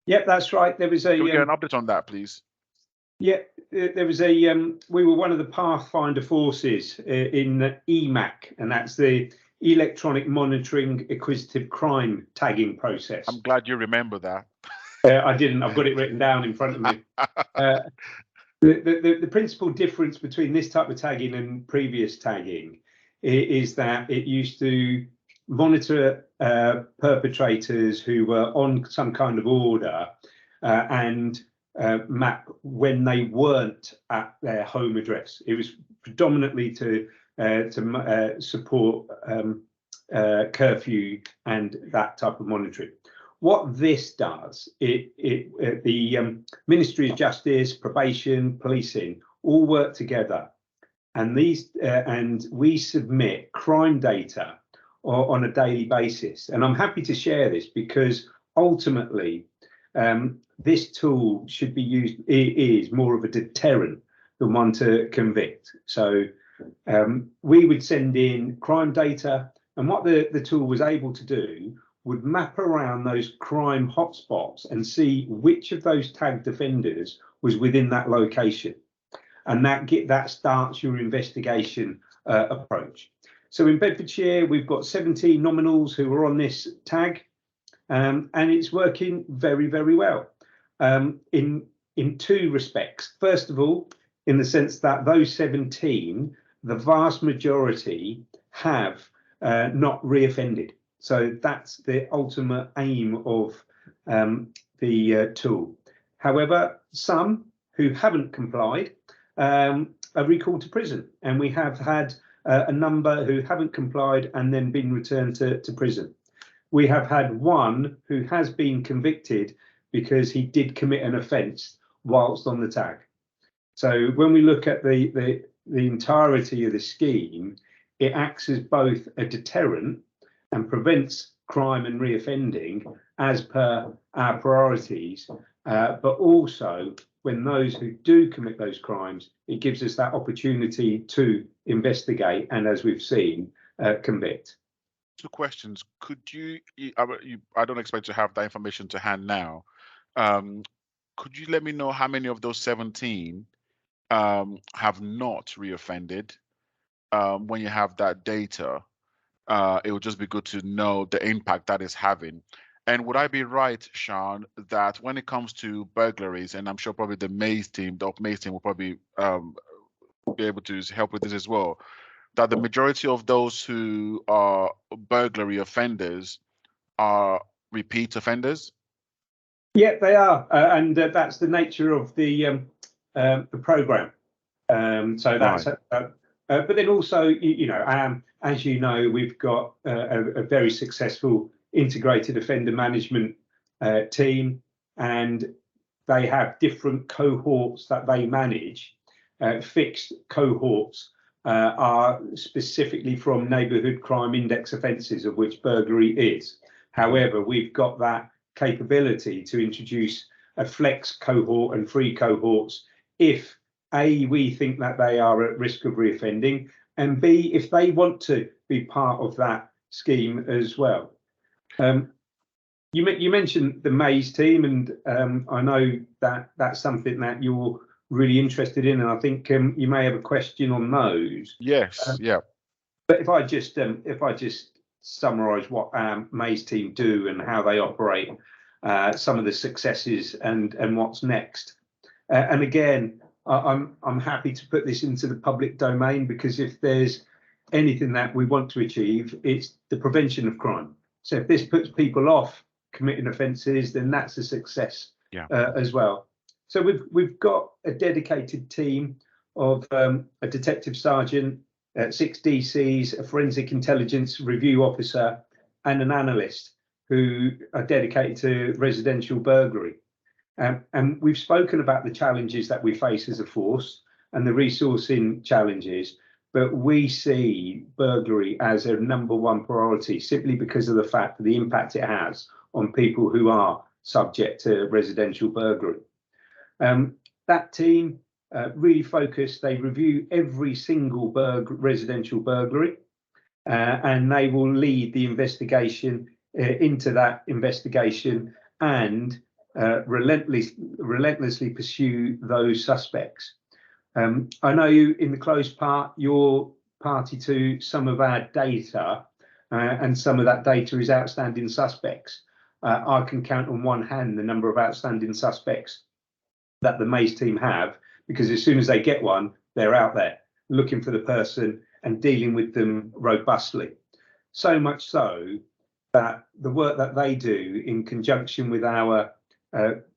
Yep, that's right. There was a. Can we get an update on that, please? Yeah, there was a. We were one of the Pathfinder forces in EMAC, and that's the Electronic Monitoring Acquisitive Crime Tagging Process. I'm glad you remember that. I didn't. I've got it written down in front of me. The principal difference between this type of tagging and previous tagging is that it used to monitor perpetrators who were on some kind of order and map when they weren't at their home address. It was predominantly to support curfew and that type of monitoring. What this does, the Ministry of Justice, Probation, Policing all work together, and we submit crime data on a daily basis. And I'm happy to share this because ultimately this tool should be used, it is more of a deterrent than one to convict. So we would send in crime data, and what the tool was able to do would map around those crime hotspots and see which of those tagged offenders was within that location. And that starts your investigation approach. So in Bedfordshire, we've got 17 nominals who are on this tag, and it's working very well in two respects. First of all, in the sense that those 17, the vast majority have not reoffended. So that's the ultimate aim of the tool. However, some who haven't complied are recalled to prison, and we have had a number who haven't complied and then been returned to prison. We have had one who has been convicted because he did commit an offence whilst on the tag. So when we look at the entirety of the scheme, it acts as both a deterrent and prevents crime and reoffending as per our priorities, but also when those who do commit those crimes, it gives us that opportunity to investigate and, as we've seen, convict. Two questions. Could I don't expect to have that information to hand now. Could you let me know how many of those 17 have not reoffended? When you have that data, it would just be good to know the impact that is having. And would I be right, Sean, that when it comes to burglaries, and I'm sure probably the Maze team will probably be able to help with this as well, that the majority of those who are burglary offenders are repeat offenders? Yeah, they are, and that's the nature of the program. So that's right. But then also, you know, as you know, we've got a very successful integrated offender management team, and they have different cohorts that they manage. Fixed cohorts are specifically from neighbourhood crime index offences, of which burglary is. However, we've got that capability to introduce a flex cohort and free cohorts if A, we think that they are at risk of reoffending, and B, if they want to be part of that scheme as well. You mentioned the Maze team, and I know that that's something that you're really interested in, and I think you may have a question on those. Yes, yeah. But if I just summarise what our Maze team do and how they operate, some of the successes and what's next. And again, I'm happy to put this into the public domain, because if there's anything that we want to achieve, it's the prevention of crime. So if this puts people off committing offences, then that's a success as well. So we've got a dedicated team of a detective sergeant, 6 DCs, a forensic intelligence review officer, and an analyst who are dedicated to residential burglary. And we've spoken about the challenges that we face as a force and the resourcing challenges, but we see burglary as a #1 priority simply because of the fact of the impact it has on people who are subject to residential burglary. That team really focused. They review every single residential burglary, and they will lead the investigation into that investigation and relentlessly pursue those suspects. I know you, in the closed part, you're party to some of our data, and some of that data is outstanding suspects. I can count on one hand the number of outstanding suspects that the Maze team have, because as soon as they get one, they're out there looking for the person and dealing with them robustly. So much so that the work that they do in conjunction with our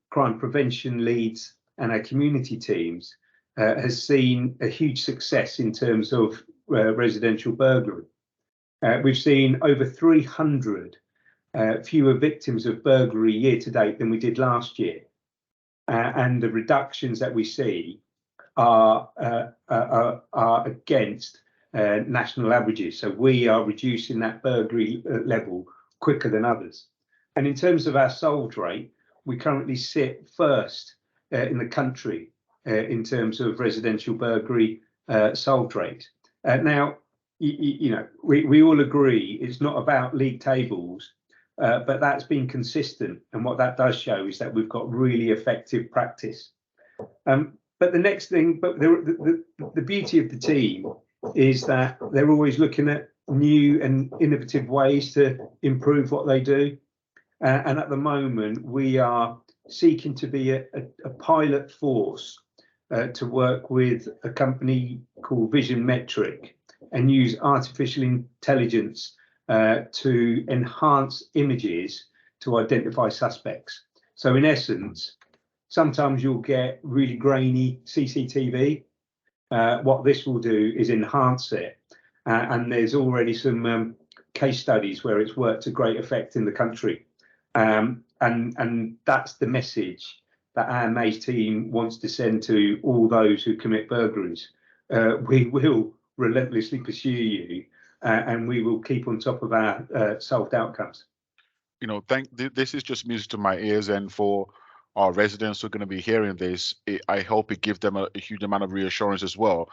crime prevention leads and our community teams has seen a huge success in terms of residential burglary. We've seen over 300 fewer victims of burglary year to date than we did last year. And the reductions that we see are against national averages. So we are reducing that burglary level quicker than others. And in terms of our solved rate, we currently sit first in the country in terms of residential burglary solved rate. Now, you know, we all agree it's not about league tables, but that's been consistent. And what that does show is that we've got really effective practice. But the next thing, but the beauty of the team is that they're always looking at new and innovative ways to improve what they do. And at the moment, we are seeking to be a pilot force to work with a company called Vision Metric and use artificial intelligence to enhance images to identify suspects. So in essence, sometimes you'll get really grainy CCTV. What this will do is enhance it. And there's already some case studies where it's worked to great effect in the country. And that's the message that our Maze team wants to send to all those who commit burglaries. We will relentlessly pursue you, and we will keep on top of our solved outcomes. You know, this is just music to my ears, and for our residents who are going to be hearing this, I hope it gives them a huge amount of reassurance as well.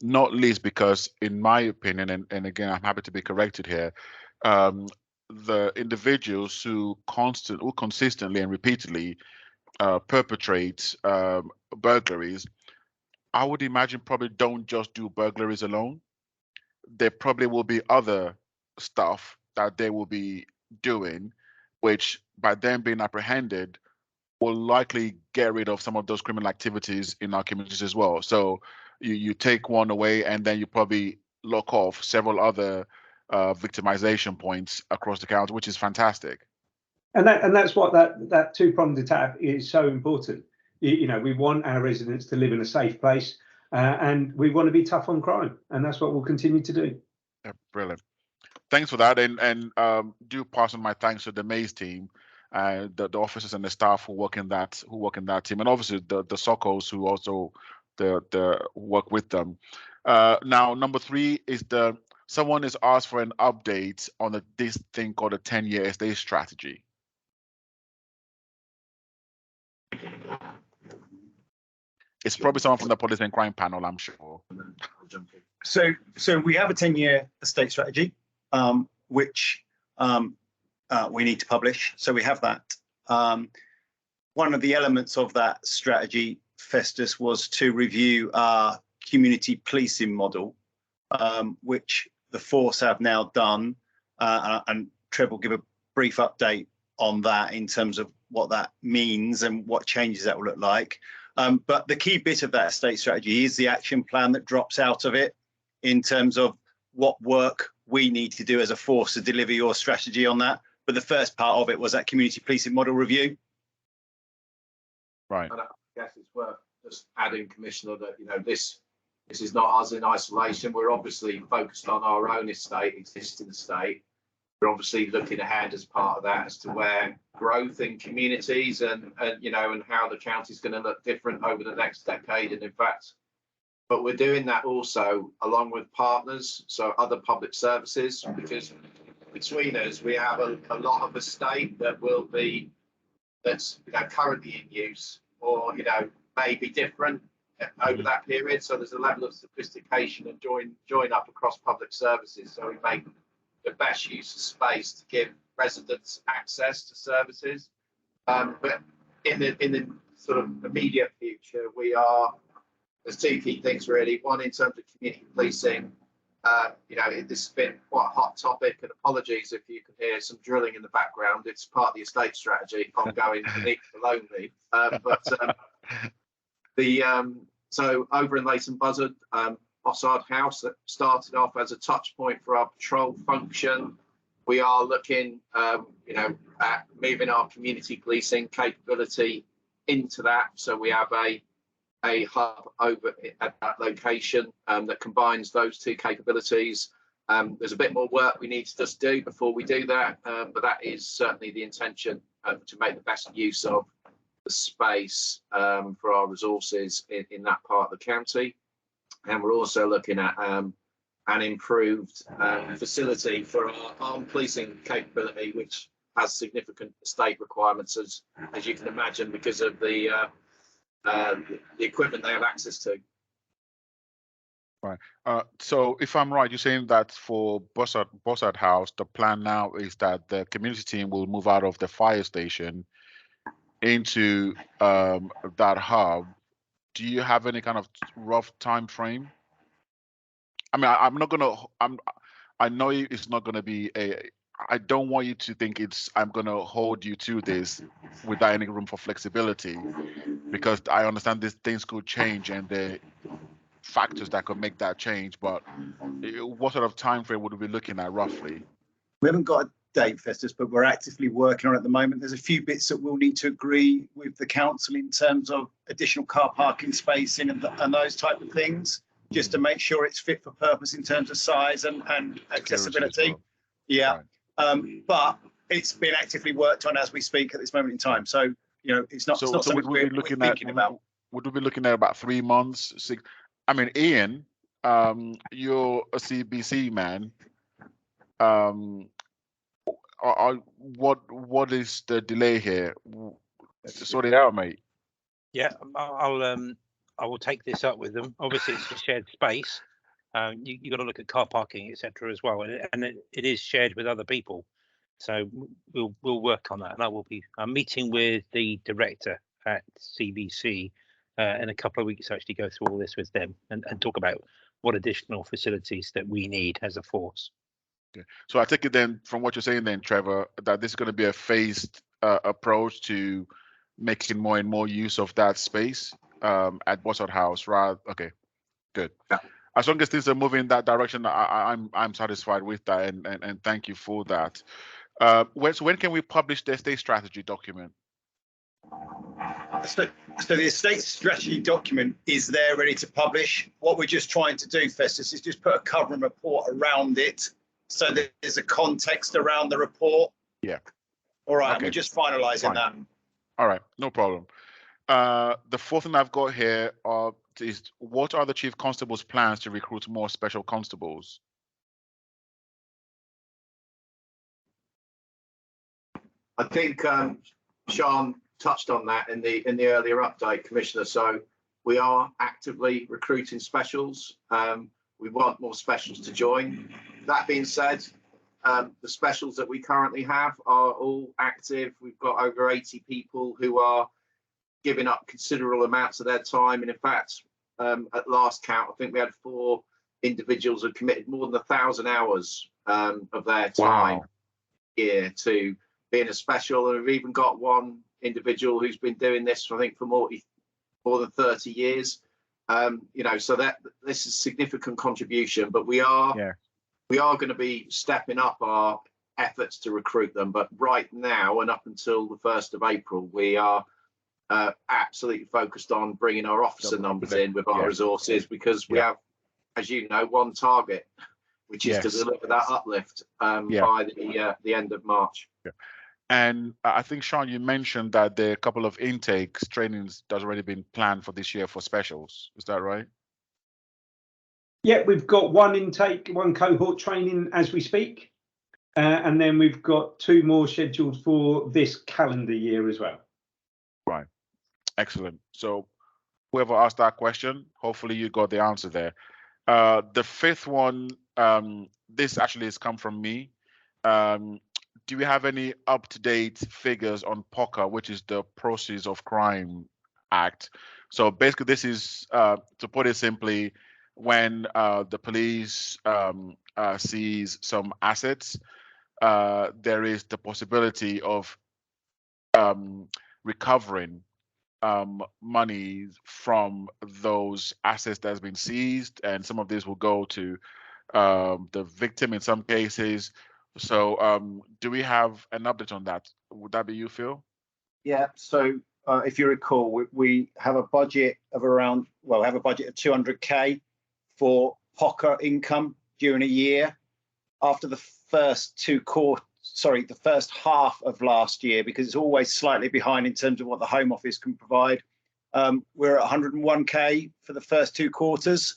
Not least because, in my opinion, and again, I'm happy to be corrected here, the individuals who consistently and repeatedly perpetrate burglaries, I would imagine probably don't just do burglaries alone. There probably will be other stuff that they will be doing, which by them being apprehended will likely get rid of some of those criminal activities in our communities as well. So you take one away and then you probably lock off several other victimization points across the county, which is fantastic. And that's what that two-pronged attack is so important. You know, we want our residents to live in a safe place, and we want to be tough on crime, and that's what we'll continue to do. Yeah, brilliant. Thanks for that, and do pass on my thanks to the Maze team, the officers and the staff who work in that team, and obviously the SOCOs who also work with them. Now, number 3 is someone has asked for an update on this thing called a 10-year estate strategy. It's probably someone from the police and crime panel, I'm sure. So we have a 10-year estate strategy, which we need to publish. So we have that. One of the elements of that strategy, Festus, was to review our community policing model, which the force have now done. And Trev will give a brief update on that in terms of what that means and what changes that will look like. But the key bit of that estate strategy is the action plan that drops out of it in terms of what work we need to do as a force to deliver your strategy on that. But the first part of it was that community policing model review. Right. And I guess it's worth just adding, Commissioner, that this is not us in isolation. We're obviously focused on our own estate, existing estate. We're obviously looking ahead as part of that as to where growth in communities and how the county's going to look different over the next decade. And in fact, but we're doing that also along with partners, so other public services, because between us we have a lot of estate that's currently in use or may be different over that period. So there's a level of sophistication and join up across public services. So we make the best use of space to give residents access to services. But in the sort of immediate future, there's two key things really. One, in terms of community policing, this has been quite a hot topic, and apologies if you can hear some drilling in the background. It's part of the estate strategy ongoing beneath the lonely. So over in Leighton Buzzard, Bossard House, that started off as a touch point for our patrol function. We are looking, at moving our community policing capability into that. So we have a hub over at that location that combines those two capabilities. There's a bit more work we need to just do before we do that, but that is certainly the intention to make the best use of the space for our resources in that part of the county. And we're also looking at an improved facility for our armed policing capability, which has significant estate requirements, as you can imagine, because of the equipment they have access to. Right. So if I'm right, you're saying that for Bossard House, the plan now is that the community team will move out of the fire station into that hub. Do you have any kind of rough time frame? I mean, I know it's not gonna be I don't want you to think I'm gonna hold you to this without any room for flexibility, because I understand these things could change and the factors that could make that change. But what sort of time frame would we be looking at roughly? We haven't got a date, Festus, but we're actively working on it at the moment. There's a few bits that we'll need to agree with the council in terms of additional car parking spacing and those type of things, just to make sure it's fit for purpose in terms of size and accessibility. Well. Yeah. Right. But it's been actively worked on as we speak at this moment in time. So, it's not something we're thinking about. Would we be looking at about 3 months? 6? I mean, Ian, you're a CBC man. What is the delay here? Sort it out, mate. Yeah, I will take this up with them. Obviously, it's a shared space. You got to look at car parking, etc., as well, and it is shared with other people. So we'll work on that, and I'm meeting with the director at CBC in a couple of weeks to actually go through all this with them and talk about what additional facilities that we need as a force. Okay. So I take it then from what you're saying then, Trevor, that this is going to be a phased approach to making more and more use of that space at Bossard House, right? Okay, good. Yeah. As long as things are moving in that direction, I'm satisfied with that, and thank you for that. When can we publish the estate strategy document? So the estate strategy document is there ready to publish. What we're just trying to do, Festus, is just put a cover and report around it, so that there's a context around the report. Yeah. All right. Okay. We're just finalising that. All right, no problem. The fourth thing I've got here is, what are the Chief Constable's plans to recruit more special constables? I think Sean touched on that in the earlier update, Commissioner. So we are actively recruiting specials. We want more specials to join. That being said, The specials that we currently have are all active. We've got over 80 people who are giving up considerable amounts of their time. And in fact, at last count, I think we had 4 individuals who committed more than 1,000 hours of their time here to being a special. And we've even got one individual who's been doing this, I think, for more than 30 years. You know, so that this is a significant contribution, but we are going to be stepping up our efforts to recruit them. But right now, and up until the 1st of April, we are absolutely focused on bringing our officer numbers in with our resources, because we have, as you know, one target, which is to deliver that uplift by the end of March. And I think, Sean, you mentioned that there are a couple of intakes, trainings that's already been planned for this year for specials. Is that right? Yeah, we've got one intake, one cohort training as we speak. And then we've got 2 more scheduled for this calendar year as well. Right. Excellent. So whoever asked that question, hopefully you got the answer there. The 5th one, this actually has come from me. Do we have any up-to-date figures on POCA, which is the Proceeds of Crime Act? So basically, this is, to put it simply, when the police sees some assets, there is the possibility of recovering money from those assets that has been seized, and some of this will go to the victim in some cases. So do we have an update on that? Would that be you, Phil? Yeah, so if you recall, we have a budget of around, well, have a budget of 200k for POCA income during a year. After the first the first half of last year, because it's always slightly behind in terms of what the Home Office can provide, we're at 101k for the first 2 quarters.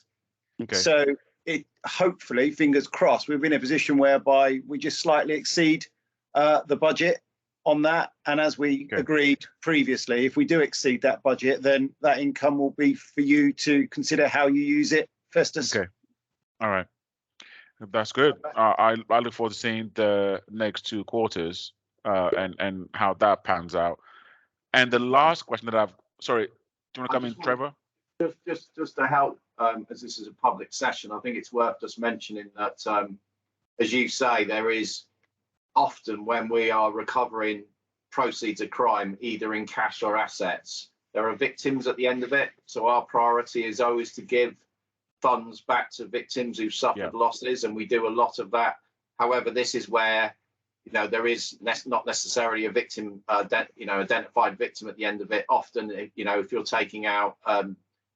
Okay. So it hopefully, fingers crossed, we'll be in a position whereby we just slightly exceed the budget on that. And as we agreed previously, if we do exceed that budget, then that income will be for you to consider how you use it, Festus. Okay. All right. That's good. I look forward to seeing the next 2 quarters and how that pans out. And the last question that sorry, do you want to come in, Trevor? Just to help, as this is a public session, I think it's worth just mentioning that, as you say, there is often when we are recovering proceeds of crime, either in cash or assets, there are victims at the end of it. So our priority is always to give funds back to victims who've suffered losses, and we do a lot of that. However, this is where, you know, there is not necessarily a victim, identified victim at the end of it. Often, you know, if you're taking out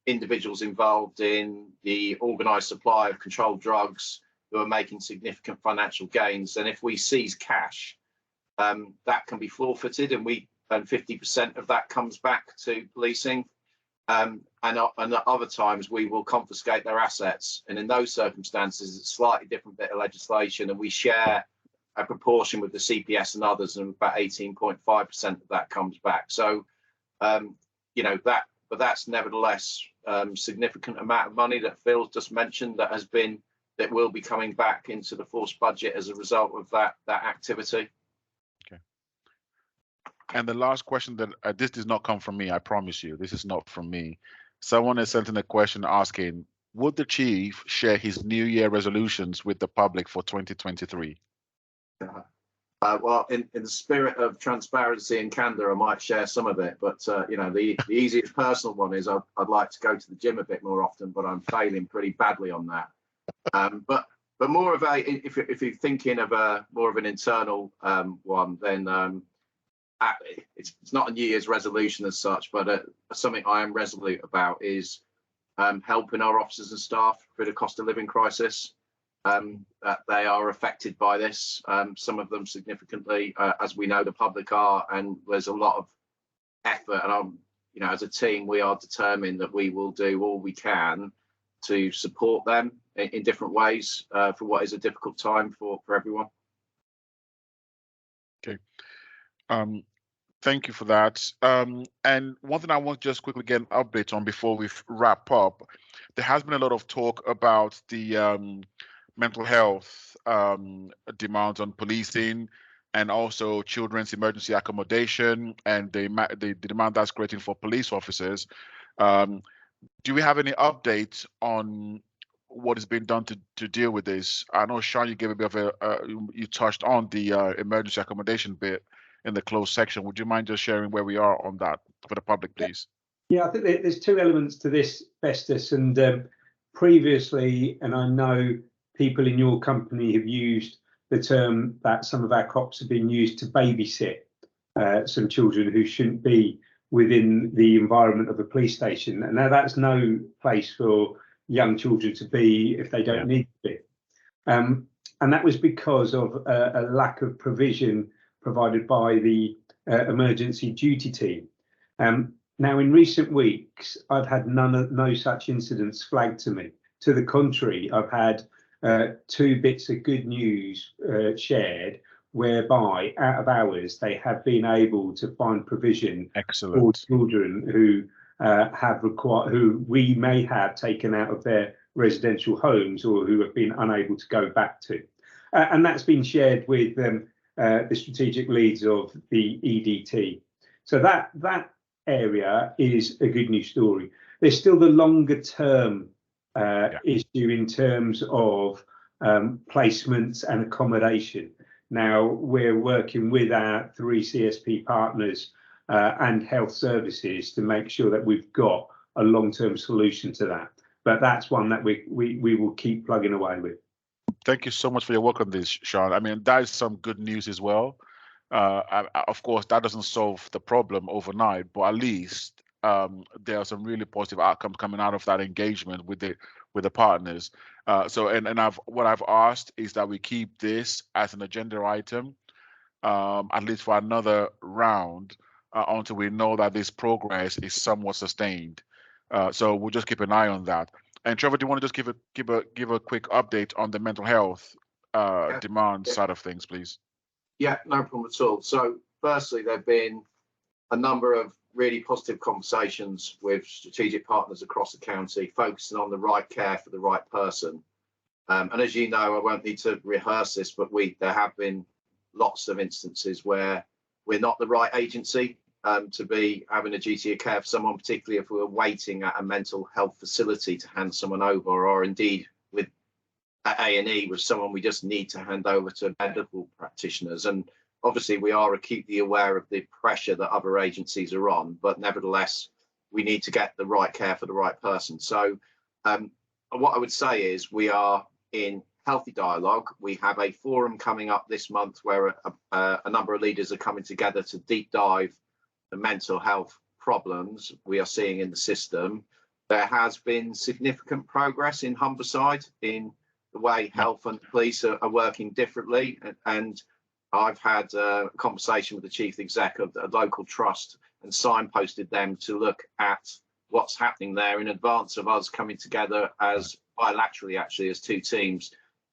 individuals involved in the organised supply of controlled drugs who are making significant financial gains, and if we seize cash, that can be forfeited, and 50% of that comes back to policing. And at other times we will confiscate their assets, and in those circumstances it's a slightly different bit of legislation, and we share a proportion with the CPS and others, and about 18.5% of that comes back. So you know, but that's nevertheless significant amount of money that Phil just mentioned that will be coming back into the force budget as a result of that activity. Okay. And the last question that this does not come from me, I promise you, this is not from me. Someone has sent in a question asking, would the chief share his New Year resolutions with the public for 2023? Well, in the spirit of transparency and candor, I might share some of it, but you know, the easiest personal one is I'd like to go to the gym a bit more often, but I'm failing pretty badly on that. But more of if you're thinking of more of an internal one, then it's not a New Year's resolution as such, but something I am resolute about is helping our officers and staff through the cost of living crisis. That they are affected by this, some of them significantly, as we know the public are, and there's a lot of effort, and you know, as a team we are determined that we will do all we can to support them in different ways for what is a difficult time for everyone. Okay. Thank you for that. And one thing I want to just quickly get an update on before we wrap up, there has been a lot of talk about the mental health demands on policing, and also children's emergency accommodation and the demand that's creating for police officers. Do we have any updates on what is being done to deal with this? I know, Sean, you gave a bit of you touched on the emergency accommodation bit in the closed section. Would you mind just sharing where we are on that for the public, please? Yeah, I think there's two elements to this, Festus, and previously, and I know people in your company have used the term that some of our cops have been used to babysit some children who shouldn't be within the environment of a police station. And now that's no place for young children to be if they don't need to be. And that was because of a lack of provision provided by the emergency duty team. Now, in recent weeks, I've had no such incidents flagged to me. To the contrary, I've had 2 bits of good news shared, whereby out of hours they have been able to find provision for children who who we may have taken out of their residential homes or who have been unable to go back to, and that's been shared with the strategic leads of the EDT. So that area is a good news story. There's still the longer term issue in terms of placements and accommodation. Now we're working with our 3 CSP partners and health services to make sure that we've got a long-term solution to that. But that's one that we will keep plugging away with. Thank you so much for your work on this, Sean. I mean, that is some good news as well. Of course, that doesn't solve the problem overnight, but at least there are some really positive outcomes coming out of that engagement with the partners. What I've asked is that we keep this as an agenda item, at least for another round, until we know that this progress is somewhat sustained. So we'll just keep an eye on that. And Trevor, do you want to just give a quick update on the mental health demand side of things, please? Yeah, no problem at all. So firstly, there have been a number of really positive conversations with strategic partners across the county, focusing on the right care for the right person. And as you know, I won't need to rehearse this, but there have been lots of instances where we're not the right agency to be having a duty of care for someone, particularly if we're waiting at a mental health facility to hand someone over, or indeed with at A&E with someone we just need to hand over to medical practitioners. And obviously we are acutely aware of the pressure that other agencies are on, but nevertheless, we need to get the right care for the right person. So what I would say is we are in healthy dialogue. We have a forum coming up this month where a number of leaders are coming together to deep dive the mental health problems we are seeing in the system. There has been significant progress in Humberside in the way health and police are working differently. And I've had a conversation with the chief exec of the local trust and signposted them to look at what's happening there in advance of us coming together as bilaterally, actually, as 2 teams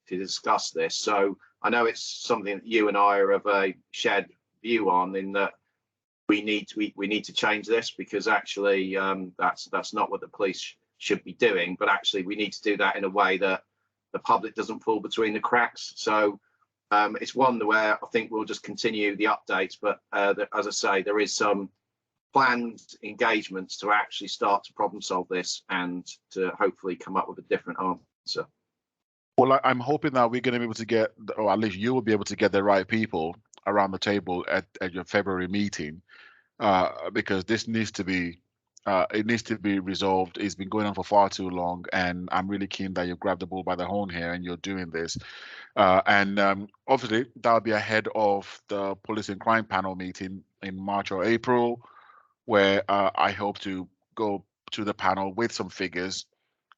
to discuss this. So I know it's something that you and I are of a shared view on, in that we need to change this, because actually that's not what the police should be doing. But actually we need to do that in a way that the public doesn't fall between the cracks. So it's one where I think we'll just continue the updates, but as I say, there is some planned engagements to actually start to problem solve this and to hopefully come up with a different answer. Well, I'm hoping that we're going to be able to get, or at least you will be able to get the right people around the table at your February meeting, because this needs to be resolved. It's been going on for far too long, and I'm really keen that you grab the bull by the horn here and you're doing this. Obviously, that'll be ahead of the Police and Crime Panel meeting in March or April, where I hope to go to the panel with some figures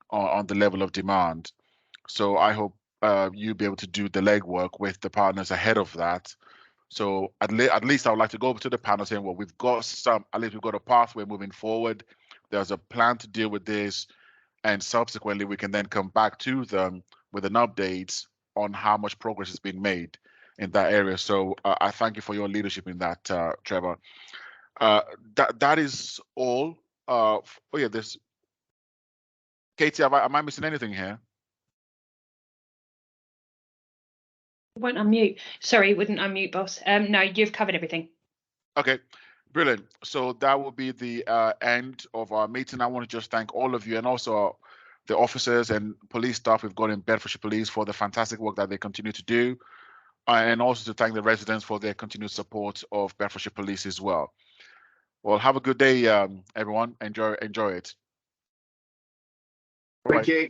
on the level of demand. So I hope you'll be able to do the legwork with the partners ahead of that. So at least I would like to go to the panel saying, well, at least we've got a pathway moving forward. There's a plan to deal with this, and subsequently we can then come back to them with an update on how much progress has been made in that area. So I thank you for your leadership in that, Trevor. That is all. Oh yeah, this. Katie, am I missing anything here? Won't unmute. Sorry, wouldn't unmute, boss. No, you've covered everything. Okay, brilliant. So that will be the end of our meeting. I want to just thank all of you and also the officers and police staff we've got in Bedfordshire Police for the fantastic work that they continue to do, and also to thank the residents for their continued support of Bedfordshire Police as well. Well, have a good day, everyone. Enjoy it. Thank you.